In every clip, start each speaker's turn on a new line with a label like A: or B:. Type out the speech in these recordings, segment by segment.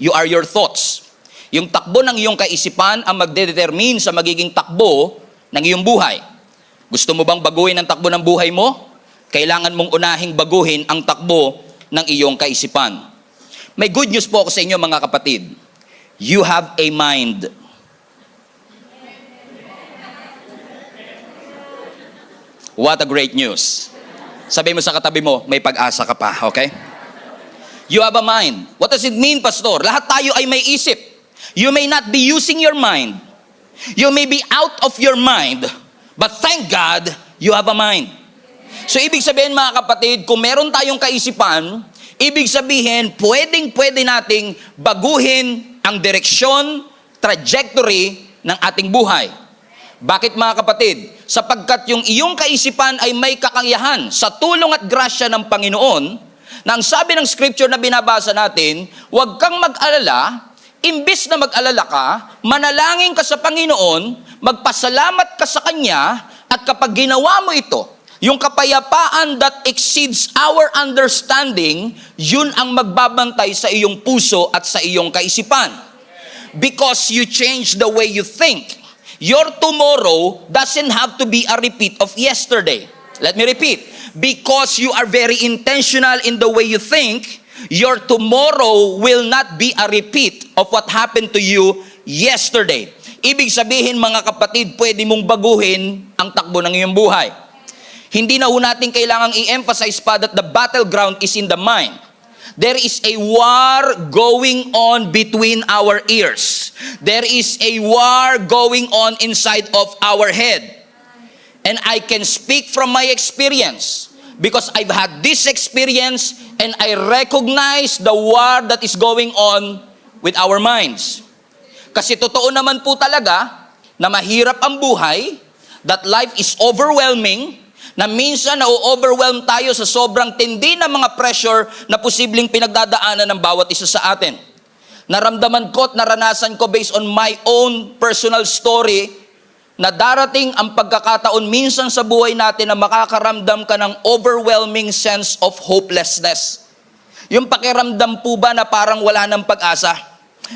A: you are your thoughts. Yung takbo ng iyong kaisipan ang magdedetermine sa magiging takbo ng iyong buhay. Gusto mo bang baguhin ang takbo ng buhay mo? Kailangan mong unahing baguhin ang takbo ng iyong kaisipan. May good news po ako sa inyo mga kapatid. You have a mind. What a great news. Sabi mo sa katabi mo, may pag-asa ka pa, okay? You have a mind. What does it mean, Pastor? Lahat tayo ay may isip. You may not be using your mind. You may be out of your mind. But thank God, you have a mind. So ibig sabihin mga kapatid, kung meron tayong kaisipan, ibig sabihin, pwede nating baguhin ang direksyon, trajectory ng ating buhay. Bakit mga kapatid? Sapagkat yung iyong kaisipan ay may kakayahan sa tulong at grasya ng Panginoon, na ang sabi ng scripture na binabasa natin, huwag kang mag-alala, imbis na mag-alala ka, manalangin ka sa Panginoon, magpasalamat ka sa Kanya, at kapag ginawa mo ito, yung kapayapaan that exceeds our understanding, yun ang magbabantay sa iyong puso at sa iyong kaisipan. Because you change the way you think. Your tomorrow doesn't have to be a repeat of yesterday. Let me repeat. Because you are very intentional in the way you think, your tomorrow will not be a repeat of what happened to you yesterday. Ibig sabihin mga kapatid, pwede mong baguhin ang takbo ng iyong buhay. Hindi na ho natin kailangang i-emphasize pa that the battleground is in the mind. There is a war going on between our ears. There is a war going on inside of our head. And I can speak from my experience because I've had this experience and I recognize the war that is going on with our minds. Kasi totoo naman po talaga na mahirap ang buhay, that life is overwhelming, na minsan na-overwhelm tayo sa sobrang tindi ng mga pressure na posibleng pinagdadaanan ng bawat isa sa atin. Naramdaman ko at naranasan ko based on my own personal story na darating ang pagkakataon minsan sa buhay natin na makakaramdam ka ng overwhelming sense of hopelessness. Yung pakiramdam po ba na parang wala ng pag-asa?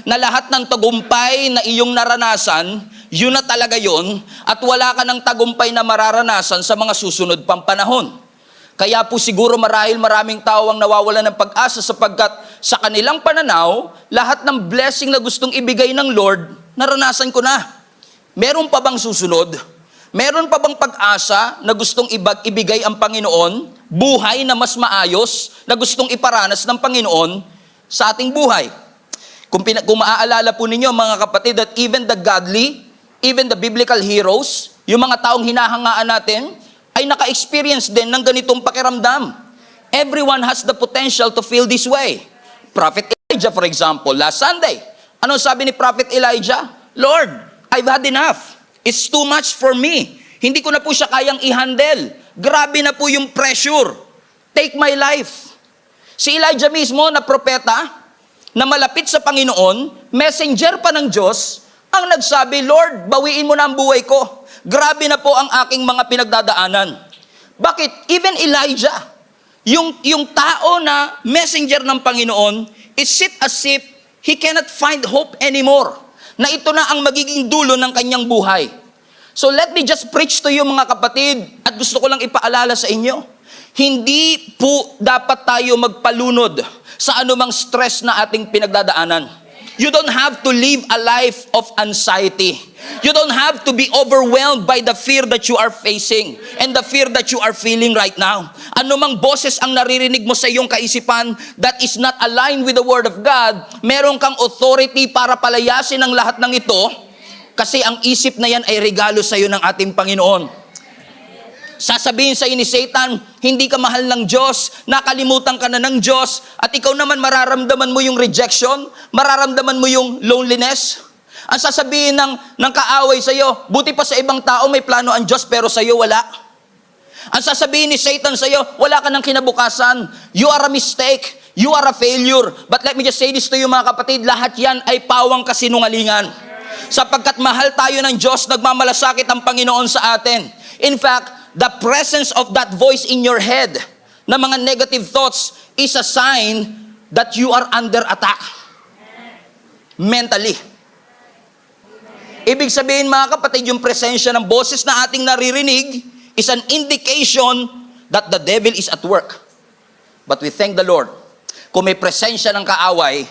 A: Na lahat ng tagumpay na iyong naranasan, yun na talaga yun, at wala ka ng tagumpay na mararanasan sa mga susunod pang panahon. Kaya po siguro marahil maraming tao ang nawawalan ng pag-asa sapagkat sa kanilang pananaw, lahat ng blessing na gustong ibigay ng Lord, naranasan ko na. Meron pa bang susunod? Meron pa bang pag-asa na gustong ibigay ang Panginoon? Buhay na mas maayos na gustong iparanas ng Panginoon sa ating buhay? Kung maaalala po ninyo mga kapatid, that even the godly, even the biblical heroes, yung mga taong hinahangaan natin, ay naka-experience din ng ganitong pakiramdam. Everyone has the potential to feel this way. Prophet Elijah, for example, last Sunday, ano sabi ni Prophet Elijah? Lord, I've had enough. It's too much for me. Hindi ko na po siya kayang i-handle. Grabe na po yung pressure. Take my life. Si Elijah mismo na propeta, na malapit sa Panginoon, messenger pa ng Diyos, ang nagsabi, Lord, bawiin mo na ang buhay ko. Grabe na po ang aking mga pinagdadaanan. Bakit? Even Elijah, yung tao na messenger ng Panginoon, is sit as if he cannot find hope anymore. Na ito na ang magiging dulo ng kanyang buhay. So let me just preach to you mga kapatid, at gusto ko lang ipaalala sa inyo, hindi po dapat tayo magpalunod sa anumang stress na ating pinagdadaanan. You don't have to live a life of anxiety. You don't have to be overwhelmed by the fear that you are facing and the fear that you are feeling right now. Anumang boses ang naririnig mo sa iyong kaisipan that is not aligned with the Word of God, meron kang authority para palayasin ang lahat ng ito kasi ang isip na yan ay regalo sa iyo ng ating Panginoon. Sasabihin sa iyo ni Satan, hindi ka mahal ng Diyos, nakalimutan ka na ng Diyos, at ikaw naman mararamdaman mo yung rejection, mararamdaman mo yung loneliness. Ang sasabihin ng kaaway sa iyo, buti pa sa ibang tao may plano ang Diyos pero sa iyo wala. Ang sasabihin ni Satan sa iyo, wala ka ng kinabukasan, you are a mistake, you are a failure. But let me just say this to you mga kapatid, lahat yan ay pawang kasinungalingan. Sapagkat mahal tayo ng Diyos, nagmamalasakit ang Panginoon sa atin. In fact, the presence of that voice in your head na mga negative thoughts is a sign that you are under attack. mentally. Ibig sabihin mga kapatid, yung presensya ng boses na ating naririnig is an indication that the devil is at work. But we thank the Lord. Kung may presensya ng kaaway,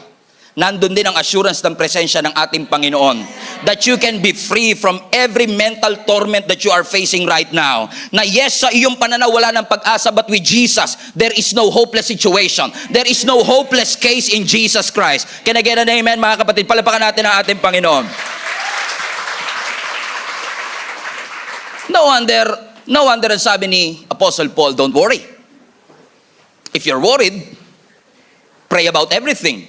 A: nandun din ang assurance ng presensya ng ating Panginoon. That you can be free from every mental torment that you are facing right now. Na yes, sa iyong pananaw wala ng pag-asa, but with Jesus, there is no hopeless situation. There is no hopeless case in Jesus Christ. Can I get an amen mga kapatid? Palapakan natin ang ating Panginoon. No wonder ang sabi ni Apostle Paul, don't worry. If you're worried, pray about everything.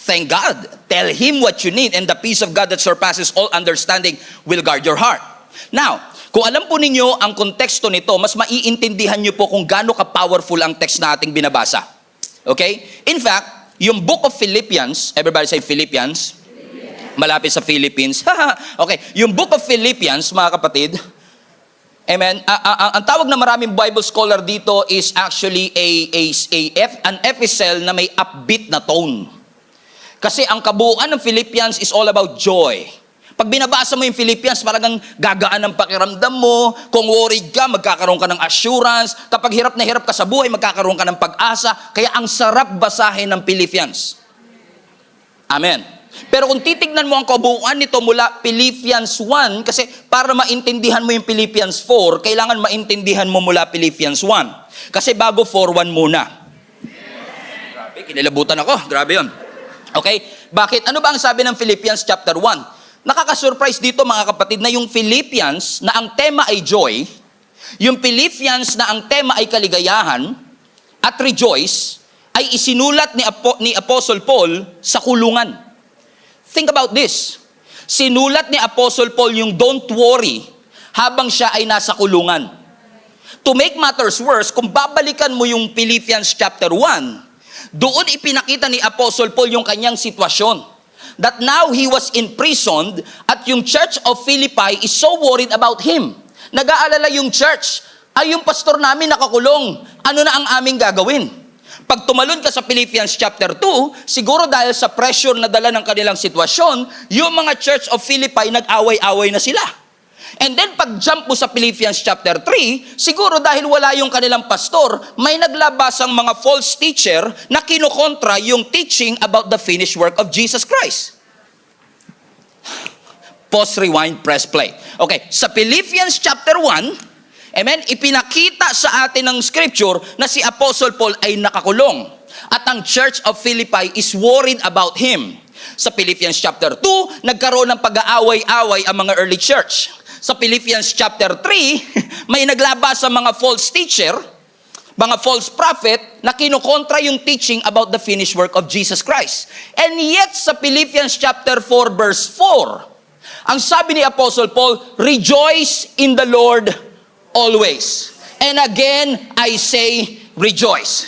A: Thank God. Tell Him what you need, and the peace of God that surpasses all understanding will guard your heart. Now, kung alam po ninyo ang konteksto nito, mas maiintindihan nyo po kung gaano ka-powerful ang text na ating binabasa. Okay? In fact, yung book of Philippians, everybody say Philippians. Malapit sa Philippines. Okay, yung book of Philippians, mga kapatid, amen, ang tawag na maraming Bible scholar dito is actually an epistle na may upbeat na tone. Kasi ang kabuuan ng Philippians is all about joy. Pag binabasa mo yung Philippians, parang gagaan ng pakiramdam mo. Kung worried ka, magkakaroon ka ng assurance. Kapag hirap na hirap ka sa buhay, magkakaroon ka ng pag-asa. Kaya ang sarap basahin ng Philippians. Amen. Pero kung titignan mo ang kabuuan nito mula Philippians 1, kasi para maintindihan mo yung Philippians 4, kailangan maintindihan mo mula Philippians 1. Kasi bago 4:1 muna. Grabe, kinilabutan ako. Grabe yun. Okay? Bakit? Ano ba ang sabi ng Philippians chapter 1? Nakaka-surprise dito mga kapatid na yung Philippians na ang tema ay joy, yung Philippians na ang tema ay kaligayahan at rejoice, ay isinulat ni Apostle Paul sa kulungan. Think about this. Sinulat ni Apostle Paul yung don't worry habang siya ay nasa kulungan. To make matters worse, kung babalikan mo yung Philippians chapter 1, doon ipinakita ni Apostle Paul yung kanyang sitwasyon. That now he was imprisoned at yung church of Philippi is so worried about him. Nag-aalala yung church, ay yung pastor namin nakakulong. Ano na ang aming gagawin? Pag tumalon ka sa Philippians chapter 2, siguro dahil sa pressure na dala ng kanilang sitwasyon, yung mga church of Philippi nag-away-away na sila. And then pag jump mo sa Philippians chapter 3, siguro dahil wala yung kanilang pastor, may naglabas ang mga false teacher na kinukontra yung teaching about the finished work of Jesus Christ. Pause, rewind, press play. Okay, sa Philippians chapter 1, amen, ipinakita sa atin ng scripture na si Apostle Paul ay nakakulong. At ang church of Philippi is worried about him. Sa Philippians chapter 2, nagkaroon ng pag-aaway-away ang mga early church. Sa Philippians chapter 3, may naglabas sa mga false teacher, mga false prophet, na kinukontra yung teaching about the finished work of Jesus Christ. And yet, sa Philippians chapter 4, verse 4, ang sabi ni Apostle Paul, rejoice in the Lord always. And again, I say, rejoice.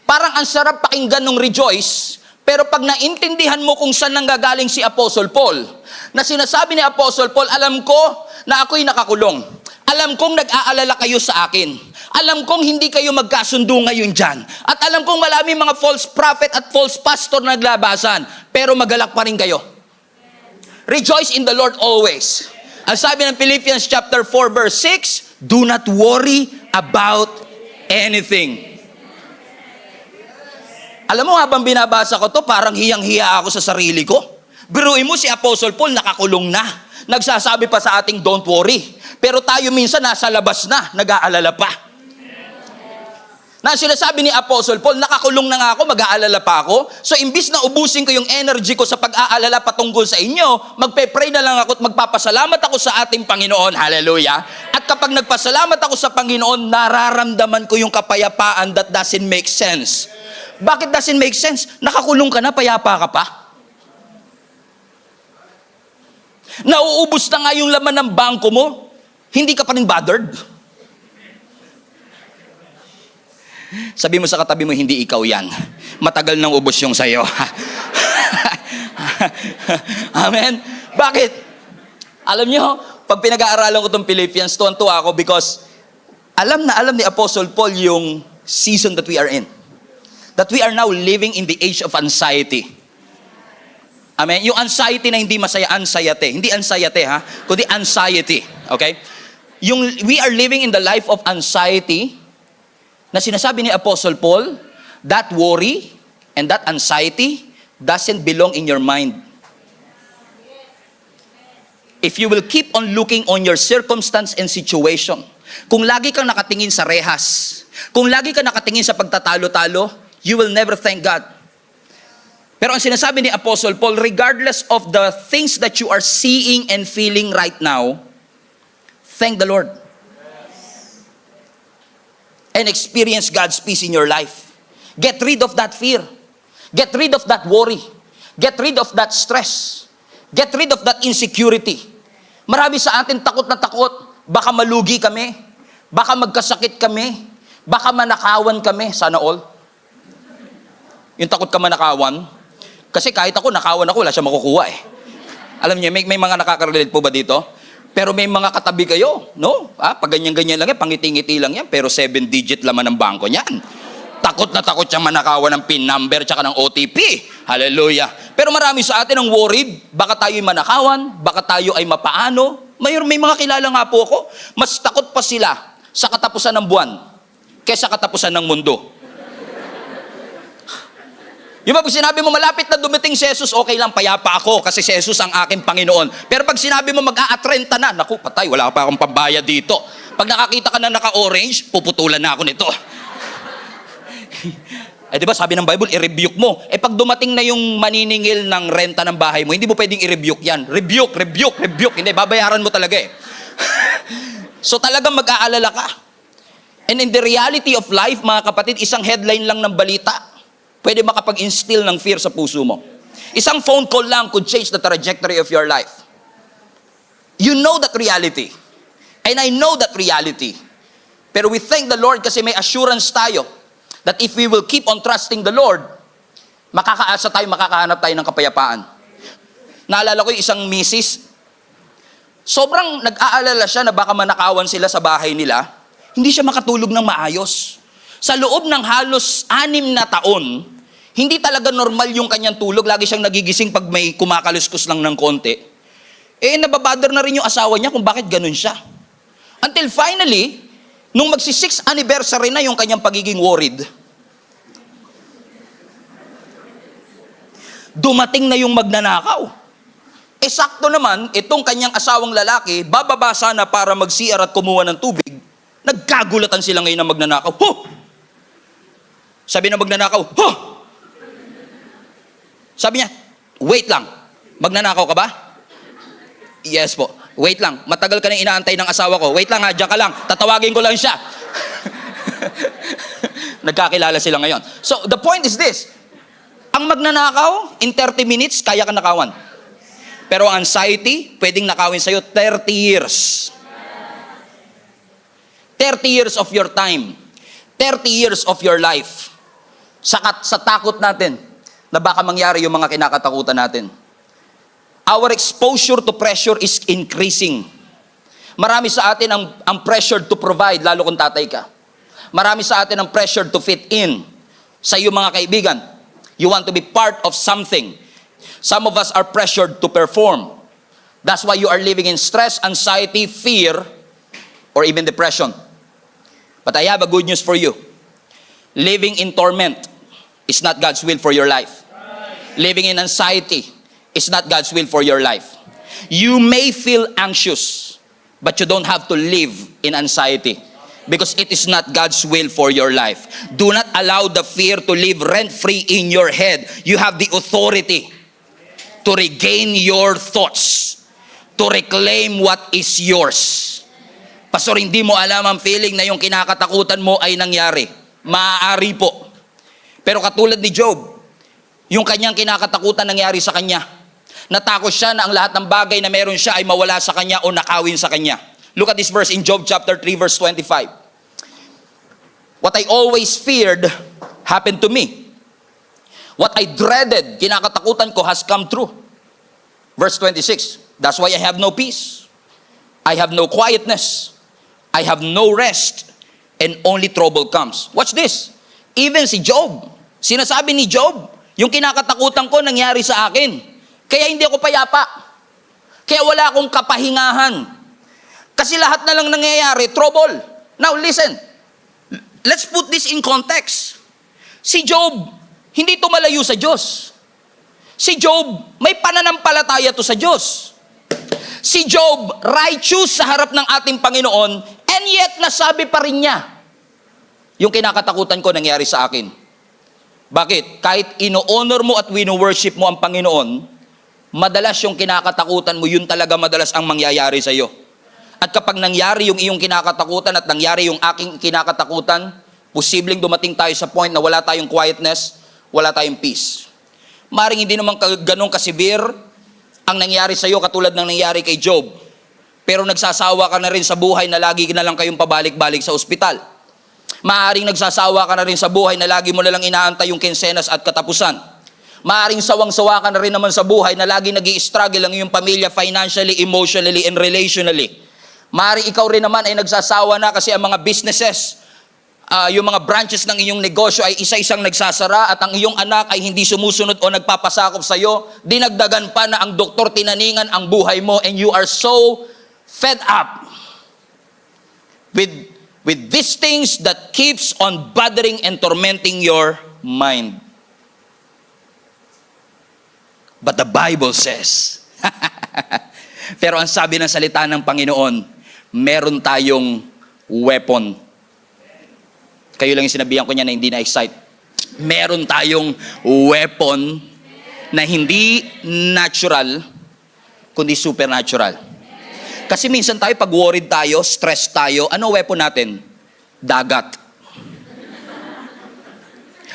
A: Parang ang sarap pakinggan ng rejoice, pero pag naintindihan mo kung saan nanggagaling si Apostle Paul, na sinasabi ni Apostle Paul, alam ko na ako'y nakakulong. Alam kong nag-aalala kayo sa akin. Alam kong hindi kayo magkasundo ngayon dyan. At alam kong maraming mga false prophet at false pastor na naglabasan. Pero magalak pa rin kayo. Rejoice in the Lord always. Ang sabi ng Philippians chapter 4 verse 6, do not worry about anything. Alam mo, habang binabasa ko to, parang hiyang-hiya ako sa sarili ko. Biruin mo si Apostle Paul, nakakulong na. Nagsasabi pa sa ating don't worry. Pero tayo minsan nasa labas na, nag-aalala pa. Na sinasabi ni Apostle Paul, nakakulong na nga ako, mag-aalala pa ako. So imbis na ubusin ko yung energy ko sa pag-aalala patungkol sa inyo, magpe-pray na lang ako at magpapasalamat ako sa ating Panginoon. Hallelujah. At kapag nagpasalamat ako sa Panginoon, nararamdaman ko yung kapayapaan that doesn't make sense. Bakit doesn't make sense? Nakakulong ka na, payapa ka pa. Nauubos na nga yung laman ng bangko mo, hindi ka pa rin bothered. Sabi mo sa katabi mo, hindi ikaw yan. Matagal nang ubos yung sayo. Amen? Bakit? Alam nyo, pag pinag-aaralan ko itong Philippians, tuwan-tuwa ako because alam na alam ni Apostle Paul yung season that we are in. That we are now living in the age of anxiety. Amen? Yung anxiety na hindi masaya, anxiety. Hindi anxiety ha, kundi anxiety. Okay? Yung we are living in the life of anxiety na sinasabi ni Apostle Paul, that worry and that anxiety doesn't belong in your mind. If you will keep on looking on your circumstance and situation, kung lagi kang nakatingin sa rehas, kung lagi kang nakatingin sa pagtatalo-talo, you will never thank God. Pero ang sinasabi ni Apostle Paul, regardless of the things that you are seeing and feeling right now, thank the Lord. And experience God's peace in your life. Get rid of that fear. Get rid of that worry. Get rid of that stress. Get rid of that insecurity. Marami sa atin takot na takot. Baka malugi kami. Baka magkasakit kami. Baka manakawan kami. Sana all. Yung takot ka manakawan. Kasi kahit ako, nakawan ako, wala siya makukuha eh. Alam niyo, may mga nakaka-relate po ba dito? Pero may mga katabi kayo, no? Pag ganyan-ganyan lang yan, pangiti-ngiti lang yan, pero 7-digit laman ng bangko niyan. Takot na takot siyang manakawan ng PIN number tsaka ng OTP. Hallelujah. Pero marami sa atin ang worried, baka tayo ay manakawan, baka tayo ay mapaano. May mga kilala nga po ako, mas takot pa sila sa katapusan ng buwan kaysa katapusan ng mundo. Yung pag sinabi mo malapit na dumating si Jesus, okay lang, payapa ako kasi si Jesus ang aking Panginoon. Pero pag sinabi mo mag-a-atrenta na, naku, patay, wala pa akong pambayad dito. Pag nakakita ka na naka-orange, puputulan na ako nito. Di ba sabi ng Bible, i-rebuke mo. Pag dumating na yung maniningil ng renta ng bahay mo, hindi mo pwedeng i-rebuke yan. Rebuke. Hindi, babayaran mo talaga eh. So talagang mag-aalala ka. And in the reality of life, mga kapatid, isang headline lang ng balita, pwede makapag-instill ng fear sa puso mo. Isang phone call lang could change the trajectory of your life. You know that reality. And I know that reality. Pero we thank the Lord kasi may assurance tayo that if we will keep on trusting the Lord, makakaasa tayo, makakahanap tayo ng kapayapaan. Naalala ko yung isang misis, sobrang nag-aalala siya na baka manakawan sila sa bahay nila, hindi siya makatulog ng maayos. Sa loob ng halos 6 na taon, hindi talaga normal yung kanyang tulog. Lagi siyang nagigising pag may kumakaluskos lang ng konti. Nababother na rin yung asawa niya kung bakit ganun siya. Until finally, nung magsi-6th anniversary na yung kanyang pagiging worried, dumating na yung magnanakaw. Sakto naman, itong kanyang asawang lalaki, bababa sana para mag-CR at kumuha ng tubig, nagkagulatan sila ngayon ng magnanakaw. Huh! Sabi ng magnanakaw, huh! Sabi niya, wait lang, magnanakaw ka ba? Yes po. Wait lang, matagal ka nang inaantay ng asawa ko. Wait lang ha, diyan ka lang, tatawagin ko lang siya. Nagkakilala sila ngayon. So, the point is this, ang magnanakaw, in 30 minutes, kaya ka nakawan. Pero ang anxiety, pwedeng nakawin sa'yo 30 years. 30 years of your time. 30 years of your life. Sa takot natin na baka mangyari yung mga kinakatakutan natin. Our exposure to pressure is increasing. Marami sa atin ang pressure to provide, lalo kung tatay ka. Marami sa atin ang pressure to fit in sa iyong mga kaibigan. You want to be part of something. Some of us are pressured to perform. That's why you are living in stress, anxiety, fear, or even depression. But I have a good news for you. Living in torment is not God's will for your life. Living in anxiety is not God's will for your life. You may feel anxious, but you don't have to live in anxiety because it is not God's will for your life. Do not allow the fear to live rent-free in your head. You have the authority to regain your thoughts, to reclaim what is yours. Pastor, hindi mo alam ang feeling na yung kinakatakutan mo ay nangyari. Maaari po. Pero katulad ni Job, yung kanyang kinakatakutan nangyari sa kanya. Natakot siya na ang lahat ng bagay na meron siya ay mawala sa kanya o nakawin sa kanya. Look at this verse in Job chapter 3 verse 25. What I always feared happened to me. What I dreaded, kinakatakutan ko, has come true. Verse 26. That's why I have no peace. I have no quietness. I have no rest. And only trouble comes. Watch this. Even si Job, sinasabi ni Job, yung kinakatakutan ko nangyari sa akin. Kaya hindi ako payapa. Kaya wala akong kapahingahan. Kasi lahat na lang nangyayari, trouble. Now listen, let's put this in context. Si Job, hindi tumalayo sa Diyos. Si Job, may pananampalataya to sa Diyos. Si Job, righteous sa harap ng ating Panginoon, and yet nasabi pa rin niya, yung kinakatakutan ko nangyari sa akin. Bakit? Kahit ino-honor mo at wino-worship mo ang Panginoon, madalas yung kinakatakutan mo, yun talaga madalas ang mangyayari sa iyo. At kapag nangyari yung iyong kinakatakutan at nangyari yung aking kinakatakutan, posibleng dumating tayo sa point na wala tayong quietness, wala tayong peace. Maring hindi naman ganun kasivir ang nangyari sa iyo katulad ng nangyari kay Job. Pero nagsasawa ka na rin sa buhay na lagi na lang kayong pabalik-balik sa ospital. Maaring nagsasawa ka na rin sa buhay na lagi mo na lang inaantay yung kinsenas at katapusan. Maaring sawang-sawa ka na rin naman sa buhay na lagi nag-i-struggle ang iyong pamilya financially, emotionally, and relationally. Maaring ikaw rin naman ay nagsasawa na kasi ang mga businesses, yung mga branches ng iyong negosyo ay isa-isang nagsasara at ang iyong anak ay hindi sumusunod o nagpapasakop sa iyo. Dinagdagan pa na ang doktor tinaningan ang buhay mo and you are so fed up with these things that keeps on bothering and tormenting your mind. But the Bible says, pero ang sabi ng salita ng Panginoon, meron tayong weapon. Kayo lang yung sinabihan ko niya na hindi na-excite. Meron tayong weapon na hindi natural, kundi supernatural. Kasi minsan tayo, pag worried tayo, stress tayo, ano weapon natin? Dagat.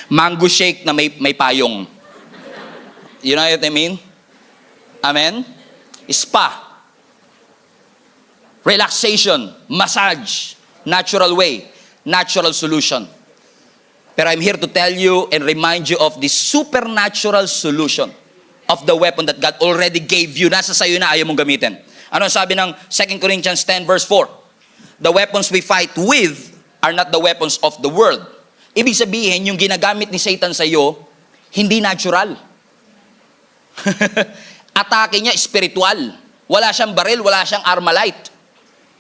A: Mango shake na may payong. You know what I mean? Amen? Spa. Relaxation. Massage. Natural way. Natural solution. Pero I'm here to tell you and remind you of the supernatural solution of the weapon that God already gave you. Nasa sayo na, ayaw mong gamitin. Ano sabi ng 2 Corinthians 10 verse 4? The weapons we fight with are not the weapons of the world. Ibig sabihin, yung ginagamit ni Satan sa iyo, hindi natural. Atake niya, spiritual. Wala siyang baril, wala siyang armalite.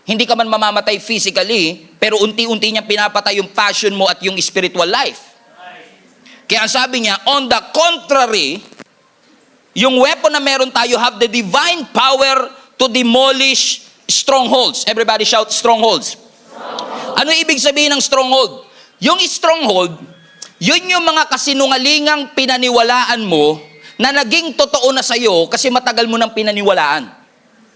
A: Hindi ka man mamamatay physically, pero unti-unti niya pinapatay yung passion mo at yung spiritual life. Kaya ang sabi niya, on the contrary, yung weapon na meron tayo have the divine power to demolish strongholds. Everybody shout, strongholds. Ano ibig sabihin ng stronghold? Yung stronghold, yun yung mga kasinungalingang pinaniwalaan mo na naging totoo na sa'yo kasi matagal mo nang pinaniwalaan.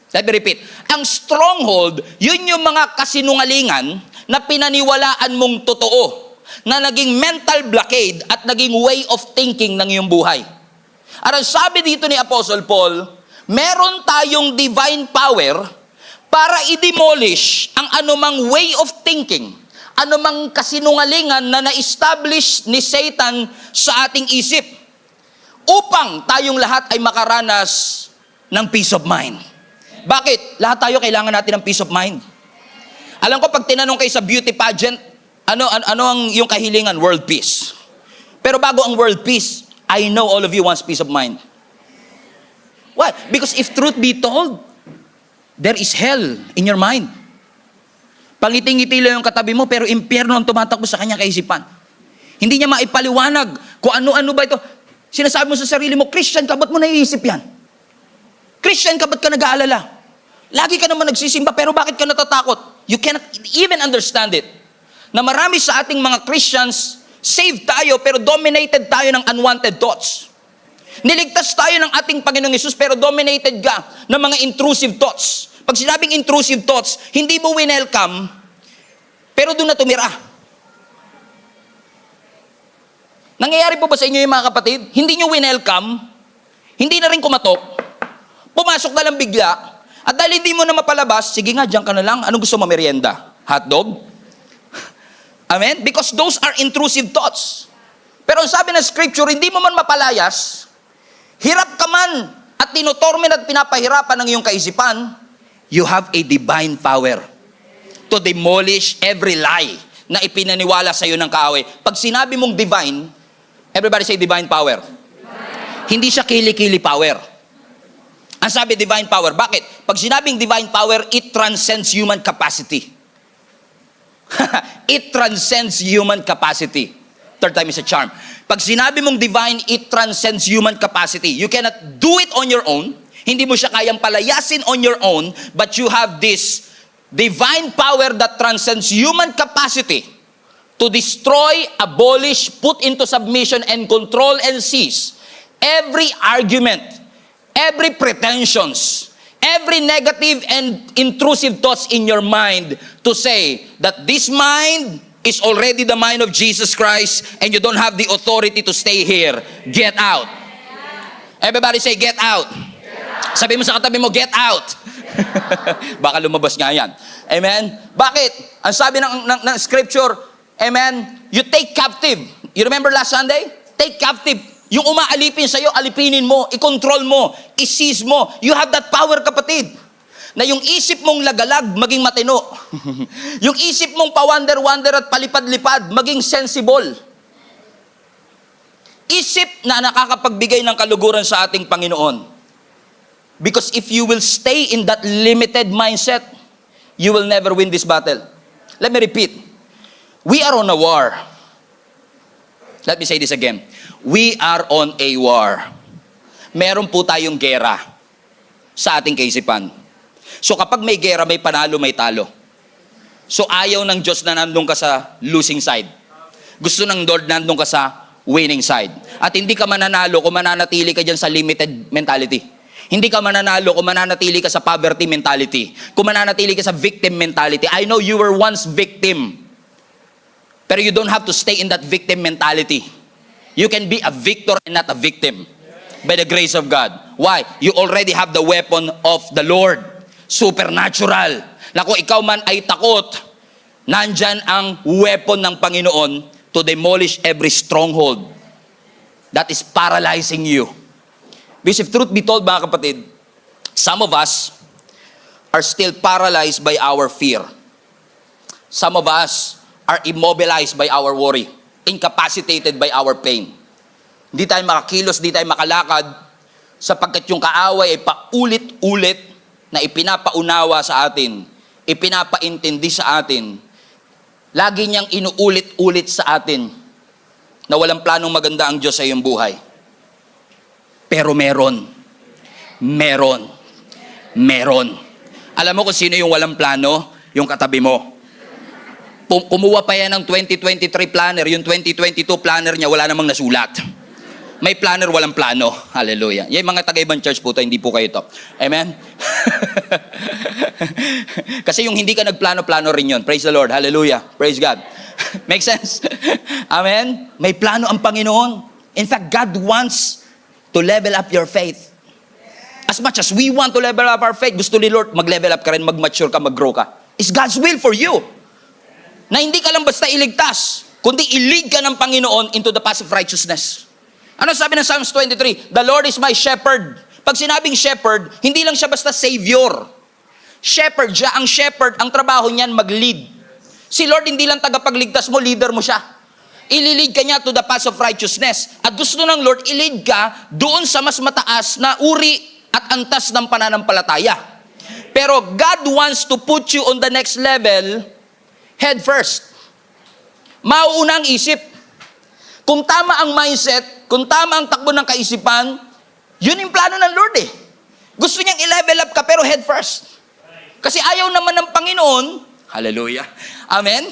A: Let me repeat. Ang stronghold, yun yung mga kasinungalingan na pinaniwalaan mong totoo, na naging mental blockade at naging way of thinking ng iyong buhay. At ang sabi dito ni Apostle Paul, meron tayong divine power para i-demolish ang anumang way of thinking, anumang kasinungalingan na na-establish ni Satan sa ating isip, upang tayong lahat ay makaranas ng peace of mind. Bakit? Lahat tayo kailangan natin ng peace of mind. Alam ko, pag tinanong kayo sa beauty pageant, ano ang yung kahilingan? World peace. Pero bago ang world peace, I know all of you wants peace of mind. What? Because if truth be told, there is hell in your mind. Pangiting-ngiti lang yung katabi mo, pero impyerno ang tumatakbo sa kanya kaisipan. Hindi niya maipaliwanag kung ano-ano ba ito. Sinasabi mo sa sarili mo, Christian ka, ba't mo naiisip yan? Christian ka, ba't ka nag-aalala? Lagi ka naman nagsisimba, pero bakit ka natatakot? You cannot even understand it. Na marami sa ating mga Christians, saved tayo, pero dominated tayo ng unwanted thoughts. Niligtas tayo ng ating Panginoong Hesus, pero dominated ka ng mga intrusive thoughts. Pag sinabing intrusive thoughts, hindi mo winelcome, pero doon na tumira. Nangyayari po ba sa inyo yung mga kapatid? Hindi nyo winelcome, hindi na rin kumatok, pumasok na lang bigla, at dahil hindi mo na mapalabas, sige nga, diyan ka na lang, anong gusto mo, merienda? Hotdog? Amen? Because those are intrusive thoughts. Pero ang sabi ng scripture, hindi mo man mapalayas, hirap ka man, at tinotorment at pinapahirapan ng iyong kaisipan, you have a divine power to demolish every lie na ipinaniwala sa iyo ng kaaway. Pag sinabi mong divine, everybody say divine power. Divine. Hindi siya kili-kili power. Ang sabi, divine power. Bakit? Pag sinabing divine power, it transcends human capacity. It transcends human capacity. Third time is a charm. Pag sinabi mong divine, it transcends human capacity. You cannot do it on your own. Hindi mo siya kayang palayasin on your own, but you have this divine power that transcends human capacity to destroy, abolish, put into submission, and control and seize every argument, every pretensions, every negative and intrusive thoughts in your mind to say that this mind is already the mind of Jesus Christ and you don't have the authority to stay here. Get out. Everybody say, get out. Sabi mo sa katabi mo, get out. Baka lumabas nga yan. Amen? Bakit? Ang sabi ng scripture, amen, you take captive. You remember last Sunday? Take captive. Yung umaalipin sa'yo, alipinin mo, i-control mo, i-seize mo. You have that power, kapatid. Na yung isip mong lagalag, maging matino. Yung isip mong pawander-wander at palipad-lipad, maging sensible. Isip na nakakapagbigay ng kaluguran sa ating Panginoon. Because if you will stay in that limited mindset, you will never win this battle. Let me repeat. We are on a war. Let me say this again. We are on a war. Meron po tayong gera sa ating kaisipan. So kapag may gera, may panalo, may talo. So ayaw ng Diyos na nandun ka sa losing side. Gusto ng Lord nandun ka sa winning side. At hindi ka mananalo kung mananatili ka dyan sa limited mentality. Hindi ka mananalo kung mananatili ka sa poverty mentality. Kung mananatili ka sa victim mentality. I know you were once victim. Pero you don't have to stay in that victim mentality. You can be a victor and not a victim. By the grace of God. Why? You already have the weapon of the Lord. Supernatural. Na kung ikaw man ay takot, nandyan ang weapon ng Panginoon to demolish every stronghold that is paralyzing you. Because if truth be told, mga kapatid, some of us are still paralyzed by our fear. Some of us are immobilized by our worry, incapacitated by our pain. Hindi tayo makakilos, hindi tayo makalakad, sapagkat yung kaaway ay paulit-ulit na ipinapaunawa sa atin, ipinapaintindi sa atin, lagi niyang inuulit-ulit sa atin na walang planong maganda ang Diyos sa iyong buhay. Pero meron. Alam mo kung sino yung walang plano? Yung katabi mo. Kumuha pa yan ng 2023 planner, yung 2022 planner niya, wala namang nasulat. May planner, walang plano. Hallelujah. Yung mga taga-ibang church po, hindi po kayo to. Amen? Kasi yung hindi ka nagplano-plano rin yun. Praise the Lord. Hallelujah. Praise God. Make sense? Amen? May plano ang Panginoon. In fact, God wants to level up your faith. As much as we want to level up our faith, gusto ni Lord, mag-level up ka rin, mag-mature ka, mag-grow ka. It's God's will for you. Na hindi ka lang basta iligtas, kundi i-lead ka ng Panginoon into the path of righteousness. Ano sabi ng Psalms 23? The Lord is my shepherd. Pag sinabing shepherd, hindi lang siya basta savior. Shepherd siya. Ang shepherd, ang trabaho niyan mag-lead. Si Lord hindi lang tagapagligtas mo, leader mo siya. Ililid ka niya to the path of righteousness. At gusto ng Lord, ilid ka doon sa mas mataas na uri at antas ng pananampalataya. Pero God wants to put you on the next level, head first. Mauuna ang isip. Kung tama ang mindset, kung tama ang takbo ng kaisipan, yun yung plano ng Lord eh. Gusto niyang i-level up ka pero head first. Kasi ayaw naman ng Panginoon, hallelujah, amen,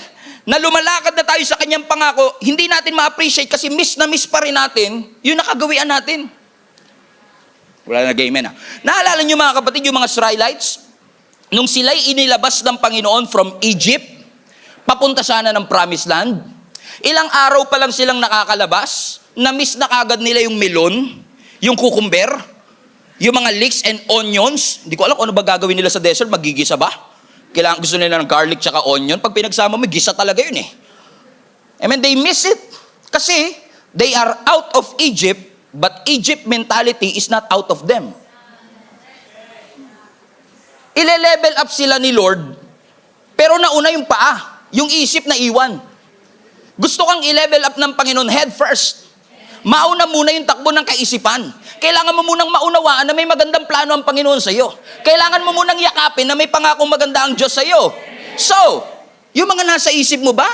A: na lumalakad na tayo sa kanyang pangako, hindi natin ma-appreciate kasi miss na miss pa rin natin yung nakagawian natin. Wala na amen. Naalala niyo mga kapatid, yung mga Israelites, nung sila'y inilabas ng Panginoon from Egypt, papunta sana ng Promised Land, ilang araw pa lang silang nakakalabas, na-miss na kagad nila yung melon, yung cucumber, yung mga leeks and onions. Hindi ko alam kung ano ba gagawin nila sa desert, magigisa ba? Kailangan gusto nila ng garlic tsaka onion. Pag pinagsama mo, gisa talaga yun eh. I mean, they miss it. Kasi they are out of Egypt, but Egypt mentality is not out of them. Ile-level up sila ni Lord, pero nauna yung paa, yung isip na iwan. Gusto kang i-level up ng Panginoon head first. Mauna muna yung takbo ng kaisipan. Kailangan mo munang maunawaan na may magandang plano ang Panginoon sa iyo. Kailangan mo munang yakapin na may pangakong maganda ang Diyos sa iyo. So, yung mga nasa isip mo ba?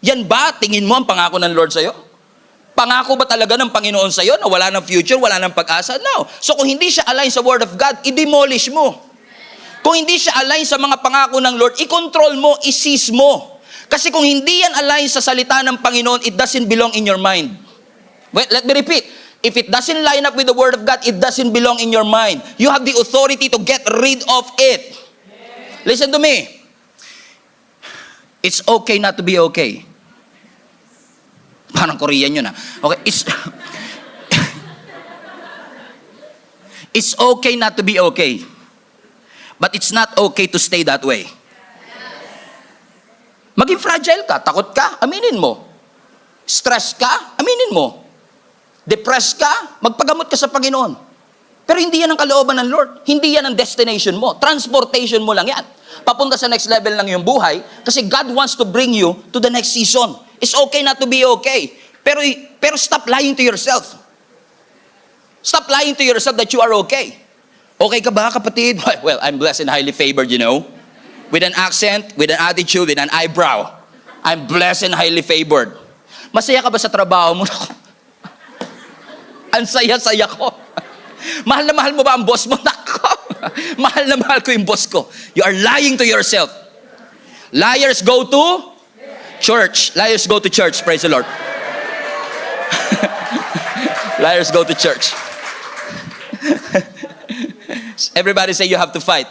A: Yan ba, tingin mo ang pangako ng Lord sa iyo? Pangako ba talaga ng Panginoon sa iyo na wala ng future, wala ng pag-asa? No. So kung hindi siya align sa Word of God, i-demolish mo. Kung hindi siya align sa mga pangako ng Lord, i-control mo, i-seize mo. Kasi kung hindi yan align sa salita ng Panginoon, it doesn't belong in your mind. Wait, let me repeat. If it doesn't line up with the Word of God, it doesn't belong in your mind. You have the authority to get rid of it. Listen to me. It's okay not to be okay. Parang Korean yun Okay, it's okay not to be okay. But it's not okay to stay that way. Maging fragile ka, takot ka, aminin mo. Stress ka, aminin mo. Depressed ka, magpagamot ka sa Panginoon. Pero hindi yan ang kalooban ng Lord. Hindi yan ang destination mo. Transportation mo lang yan. Papunta sa next level ng iyong buhay kasi God wants to bring you to the next season. It's okay not to be okay. Pero stop lying to yourself. Stop lying to yourself that you are okay. Okay ka ba, kapatid? Well, I'm blessed and highly favored, you know. With an accent, with an attitude, with an eyebrow. I'm blessed and highly favored. Masaya ka ba sa trabaho mo? Ang saya-saya ko. Mahal na mahal mo ba ang boss mo? Nako. Mahal na mahal ko yung boss ko. You are lying to yourself. Liars go to church. Liars go to church. Praise the Lord. Liars go to church. Everybody say you have to fight.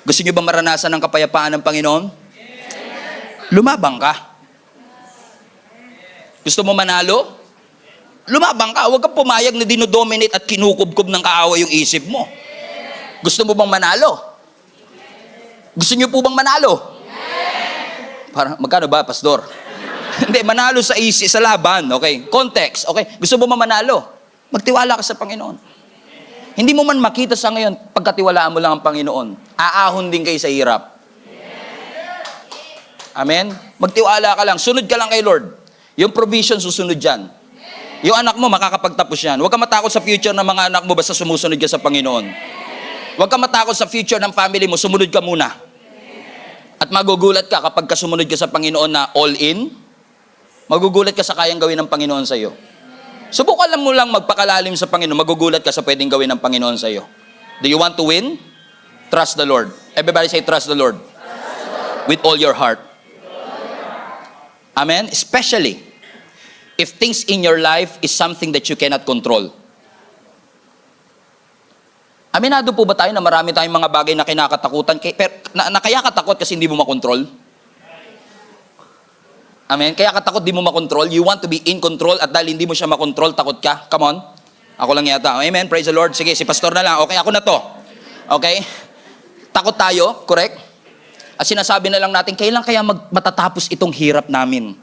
A: Gusto niyo ba maranasan ang kapayapaan ng Panginoon? Lumabang ka. Gusto mo manalo? Lumabang ka. Huwag kang pumayag na dinodominate at kinukubkob ng kaaway yung isip mo. Gusto mo bang manalo? Gusto niyo po bang manalo? Parang, magkano ba, pastor? Hindi, manalo sa sa laban. Okay? Context. Okay? Gusto mo ba manalo? Magtiwala ka sa Panginoon. Hindi mo man makita sa ngayon, pagkatiwalaan mo lang ang Panginoon. Aahon din kayo sa hirap. Amen? Magtiwala ka lang. Sunod ka lang kay Lord. Yung provision susunod dyan. Yung anak mo, makakapagtapos yan. Huwag ka matakot sa future ng mga anak mo basta sumusunod ka sa Panginoon. Huwag ka matakot sa future ng family mo, sumunod ka muna. At magugulat ka kapag sumunod ka sa Panginoon na all in, magugulat ka sa kayang gawin ng Panginoon sa iyo. Subukan mo lang magpakalalim sa Panginoon, magugulat ka sa pwedeng gawin ng Panginoon sa iyo. Do you want to win? Trust the Lord. Everybody say, trust the Lord. With all your heart. Amen? Especially, if things in your life is something that you cannot control. Aminado po ba tayo na marami tayong mga bagay na kinakatakutan, na kaya katakot kasi hindi mo makontrol? Amen? Kaya katakot di mo makontrol. You want to be in control at dahil hindi mo siya makontrol, takot ka. Come on. Ako lang yata. Amen? Praise the Lord. Sige, si pastor na lang. Okay, ako na to. Okay? Takot tayo, correct? At sinasabi na lang natin, kailan kaya matatapos itong hirap namin?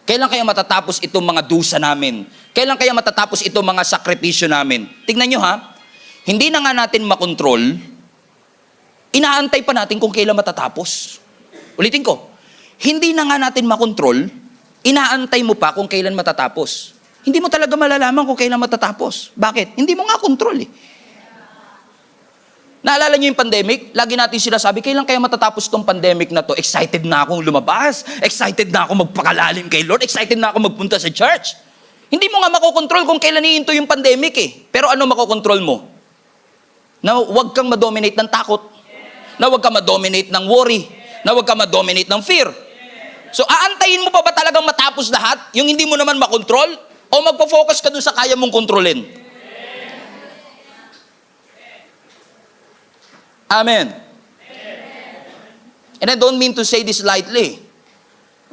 A: Kailan kaya matatapos itong mga dusa namin? Kailan kaya matatapos itong mga sakripisyo namin? Tingnan nyo ha, hindi na nga natin makontrol, inaantay pa natin kung kailan matatapos. Ulitin ko, hindi na nga natin makontrol, inaantay mo pa kung kailan matatapos. Hindi mo talaga malalaman kung kailan matatapos. Bakit? Hindi mo nga kontrol eh. Naalala niyo yung pandemic? Lagi natin sinasabi, kailan kaya matatapos tong pandemic na to? Excited na akong lumabas. Excited na ako magpakalalim kay Lord. Excited na ako magpunta sa church. Hindi mo nga makokontrol kung kailan iinto yung pandemic eh. Pero ano makokontrol mo? Na huwag kang madominate ng takot. Na huwag kang madominate ng worry. Na huwag kang madominate ng fear. So aantayin mo pa ba talagang matapos lahat? Yung hindi mo naman makontrol? O magpo-focus ka dun sa kaya mong kontrolin? Amen. And I don't mean to say this lightly.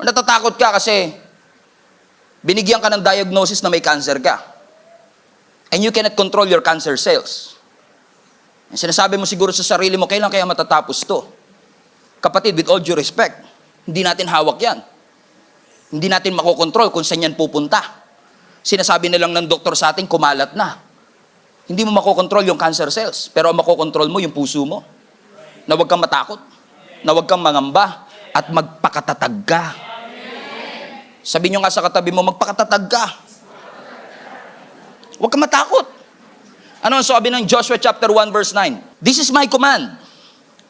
A: Natatakot ka kasi binigyan ka ng diagnosis na may cancer ka. And you cannot control your cancer cells. And sinasabi mo siguro sa sarili mo, kailan kaya matatapos to? Kapatid, with all due respect, hindi natin hawak yan. Hindi natin makokontrol kung saan yan pupunta. Sinasabi na lang ng doktor sa atin, kumalat na. Hindi mo makokontrol yung cancer cells, pero makokontrol mo yung puso mo. Na huwag kang matakot, na huwag kang mangamba, at magpakatatag ka. Sabi nyo nga sa katabi mo, magpakatatag ka. Huwag ka matakot. Ano ang sabi ng Joshua chapter 1 verse 9? This is my command.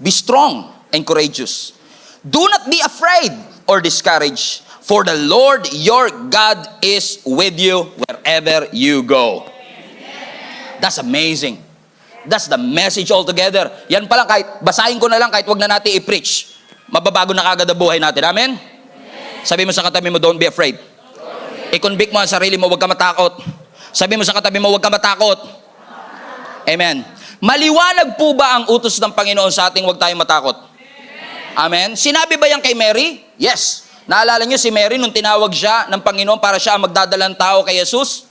A: Be strong and courageous. Do not be afraid or discouraged, for the Lord your God is with you wherever you go. That's amazing. That's the message altogether. Yan pala, kahit basahin ko na lang, kahit wag na natin i-preach, mababago na kagad ang buhay natin. Amen? Sabi mo sa katabi mo, don't be afraid. I-convict mo ang sarili mo, huwag ka matakot. Sabi mo sa katabi mo, huwag ka matakot. Amen. Maliwanag po ba ang utos ng Panginoon sa ating huwag tayong matakot? Amen. Sinabi ba yan kay Mary? Yes. Naalala niyo si Mary nung tinawag siya ng Panginoon para siya ang magdadalang tao kay Jesus?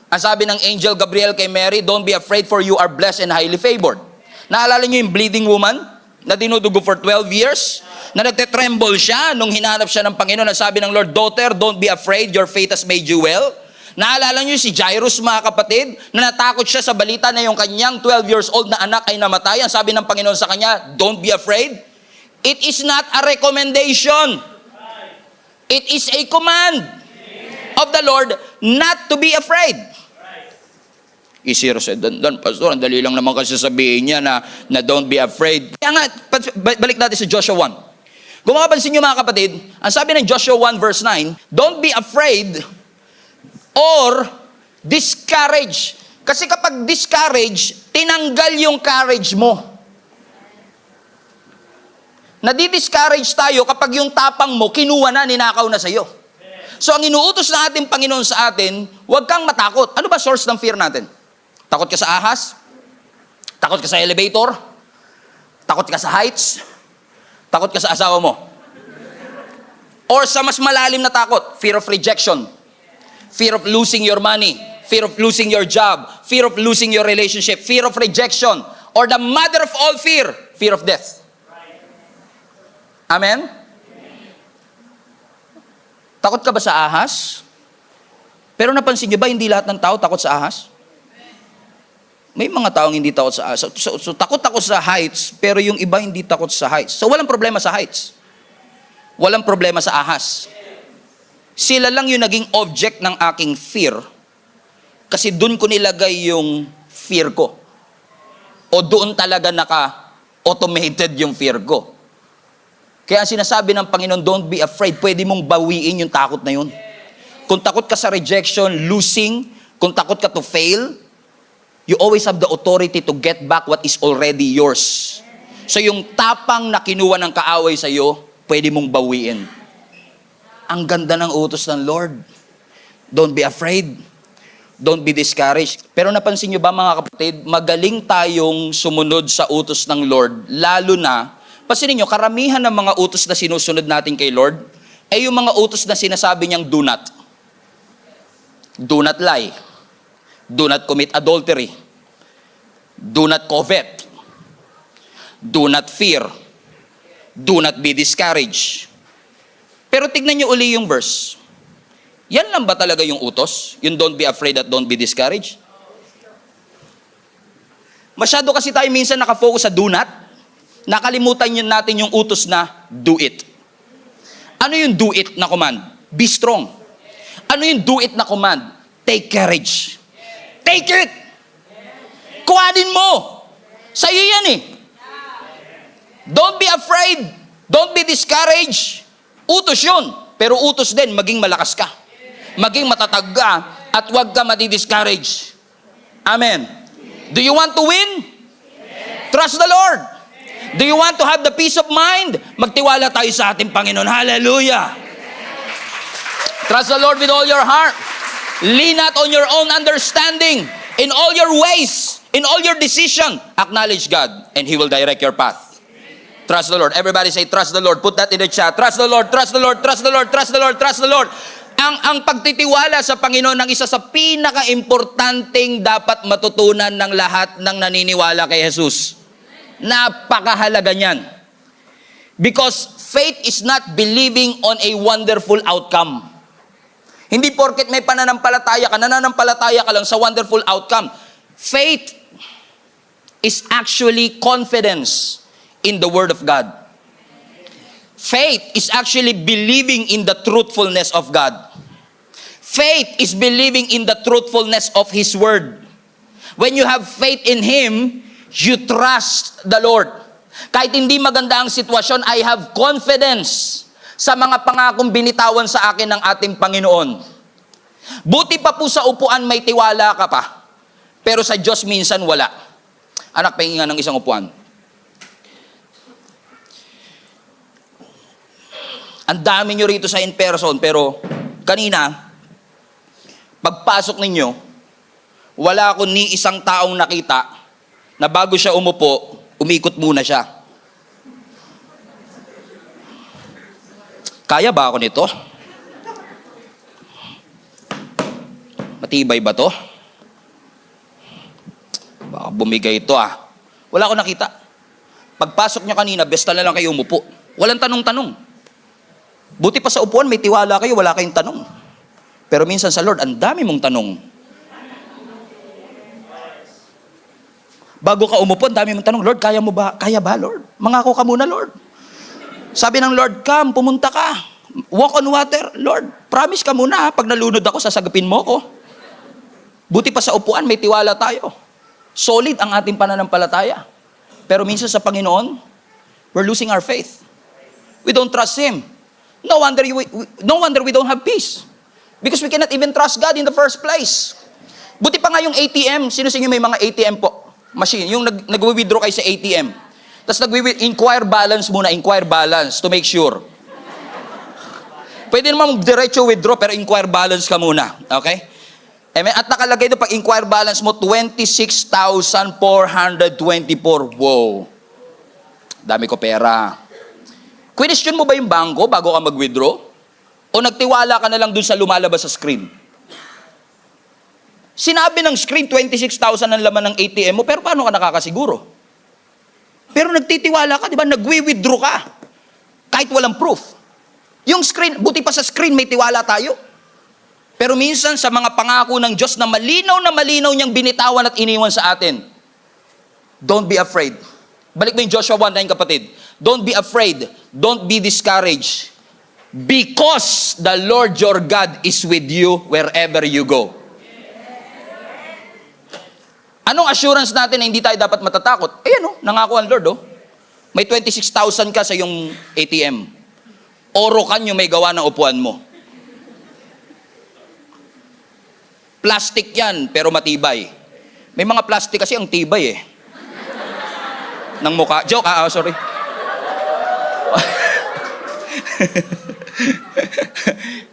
A: Ang sabi ng angel Gabriel kay Mary, don't be afraid for you are blessed and highly favored. Naalala niyo yung bleeding woman na dinudugo for 12 years? Na nagtetremble siya nung hinanap siya ng Panginoon. Ang sabi ng Lord, daughter, don't be afraid, your faith has made you well. Naalala niyo si Jairus, mga kapatid, na natakot siya sa balita na yung kanyang 12 years old na anak ay namatay. Ang sabi ng Panginoon sa kanya, don't be afraid. It is not a recommendation. It is a command of the Lord not to be afraid. Isiro said, dan pastor, ang dali lang naman kasi sabihin niya na don't be afraid. Kaya nga, balik natin sa Joshua 1. Kung makapansin niyo mga kapatid, ang sabi ng Joshua 1 verse 9, don't be afraid or discourage. Kasi kapag discourage, tinanggal yung courage mo. Nadi-discourage tayo kapag yung tapang mo, kinuha na, ninakaw na sa'yo. So ang inuutos na ating Panginoon sa atin, huwag kang matakot. Ano ba source ng fear natin? Takot ka sa ahas? Takot ka sa elevator? Takot ka sa heights? Takot ka sa asawa mo? Or sa mas malalim na takot, fear of rejection, fear of losing your money, fear of losing your job, fear of losing your relationship, fear of rejection, or the mother of all fear, fear of death. Amen? Takot ka ba sa ahas? Pero napansin niyo ba, hindi lahat ng tao takot sa ahas? May mga taong hindi takot sa ahas. So takot ako sa heights, pero yung iba hindi takot sa heights. So walang problema sa heights. Walang problema sa ahas. Sila lang yung naging object ng aking fear kasi doon ko nilagay yung fear ko. O doon talaga naka-automated yung fear ko. Kaya sinasabi ng Panginoon, don't be afraid. Pwede mong bawiin yung takot na yun. Kung takot ka sa rejection, losing, kung takot ka to fail, you always have the authority to get back what is already yours. So yung tapang na kinuha ng kaaway sa iyo, pwede mong bawiin. Ang ganda ng utos ng Lord. Don't be afraid. Don't be discouraged. Pero napansin niyo ba mga kapatid, magaling tayong sumunod sa utos ng Lord, lalo na, pansinin niyo, karamihan ng mga utos na sinusunod natin kay Lord, ay yung mga utos na sinasabi niyang do not. Do not lie. Do not commit adultery. Do not covet. Do not fear. Do not be discouraged. Pero tignan niyo uli yung verse. Yan lang ba talaga yung utos? Yung don't be afraid at don't be discouraged? Masyado kasi tayo minsan nakafocus sa do not. Nakalimutan yun natin yung utos na do it. Ano yung do it na command? Be strong. Ano yung do it na command? Take courage. Take it! Kuhanin mo! Sa'yo yan eh. Don't be afraid. Don't be discouraged. Utos yun. Pero utos din, maging malakas ka. Maging matatag ka. At huwag ka madi-discourage. Amen. Do you want to win? Trust the Lord. Do you want to have the peace of mind? Magtiwala tayo sa ating Panginoon. Hallelujah. Trust the Lord with all your heart. Lean not on your own understanding. In all your ways, in all your decision, acknowledge God and He will direct your path. Trust the Lord. Everybody say, trust the Lord. Put that in the chat. Trust the Lord, trust the Lord, trust the Lord, trust the Lord, trust the Lord. Ang pagtitiwala sa Panginoon ang isa sa pinaka-importanting dapat matutunan ng lahat ng naniniwala kay Jesus. Napakahalaga niyan. Because faith is not believing on a wonderful outcome. Hindi porket may pananampalataya ka, nananampalataya ka lang sa wonderful outcome. Faith is actually confidence in the Word of God. Faith is actually believing in the truthfulness of God. Faith is believing in the truthfulness of His Word. When you have faith in Him, you trust the Lord. Kahit hindi maganda ang sitwasyon, I have confidence sa mga pangakong binitawan sa akin ng ating Panginoon. Buti pa po sa upuan may tiwala ka pa, pero sa Diyos minsan wala. Anak, pahinga ng isang upuan. Ang dami nyo rito sa in-person, pero kanina, pagpasok ninyo, wala ako ni isang taong nakita na bago siya umupo, umikot muna siya. Kaya ba ako nito? Matibay ba to? Baka bumigay ito ah. Wala akong nakita. Pagpasok niya kanina, besta na lang kayo umupo. Walang tanong-tanong. Buti pa sa upuan, may tiwala kayo, wala kayong tanong. Pero minsan sa Lord, ang dami mong tanong. Bago ka umupo, ang dami mong tanong, Lord, kaya mo ba? Kaya ba, Lord? Mangako ka muna, Lord. Sabi ng Lord, come, pumunta ka. Walk on water. Lord, promise ka muna, pag nalunod ako, sasagapin mo ko. Buti pa sa upuan, may tiwala tayo. Solid ang ating pananampalataya. Pero minsan sa Panginoon, we're losing our faith. We don't trust Him. No wonder we don't have peace. Because we cannot even trust God in the first place. Buti pa nga yung ATM, sino sa inyo may mga ATM po? Machine, yung nag-withdraw kayo sa ATM. Tapos inquire balance to make sure. Pwede naman diretso withdraw, pero inquire balance ka muna. Okay? At nakalagay doon, pag inquire balance mo, 26,424. Wow. Dami ko pera. Question mo ba yung bangko bago ka mag-withdraw? O nagtiwala ka na lang dun sa lumalabas sa screen? Sinabi ng screen, 26,000 ang laman ng ATM mo, pero paano ka nakakasiguro? Pero nagtitiwala ka, di ba? Nagwi-withdraw ka. Kahit walang proof. Yung screen, buti pa sa screen, may tiwala tayo. Pero minsan sa mga pangako ng Diyos na malinaw niyang binitawan at iniwan sa atin, don't be afraid. Balik mo yung Joshua 1:9, kapatid. Don't be afraid. Don't be discouraged. Because the Lord your God is with you wherever you go. Anong assurance natin na hindi tayo dapat matatakot? Ayan nangako ang Lord May 26,000 ka sa yung ATM. Oro kanyo may gawa ng upuan mo. Plastic yan, pero matibay. May mga plastic kasi ang tibay ng mukha. Joke, sorry.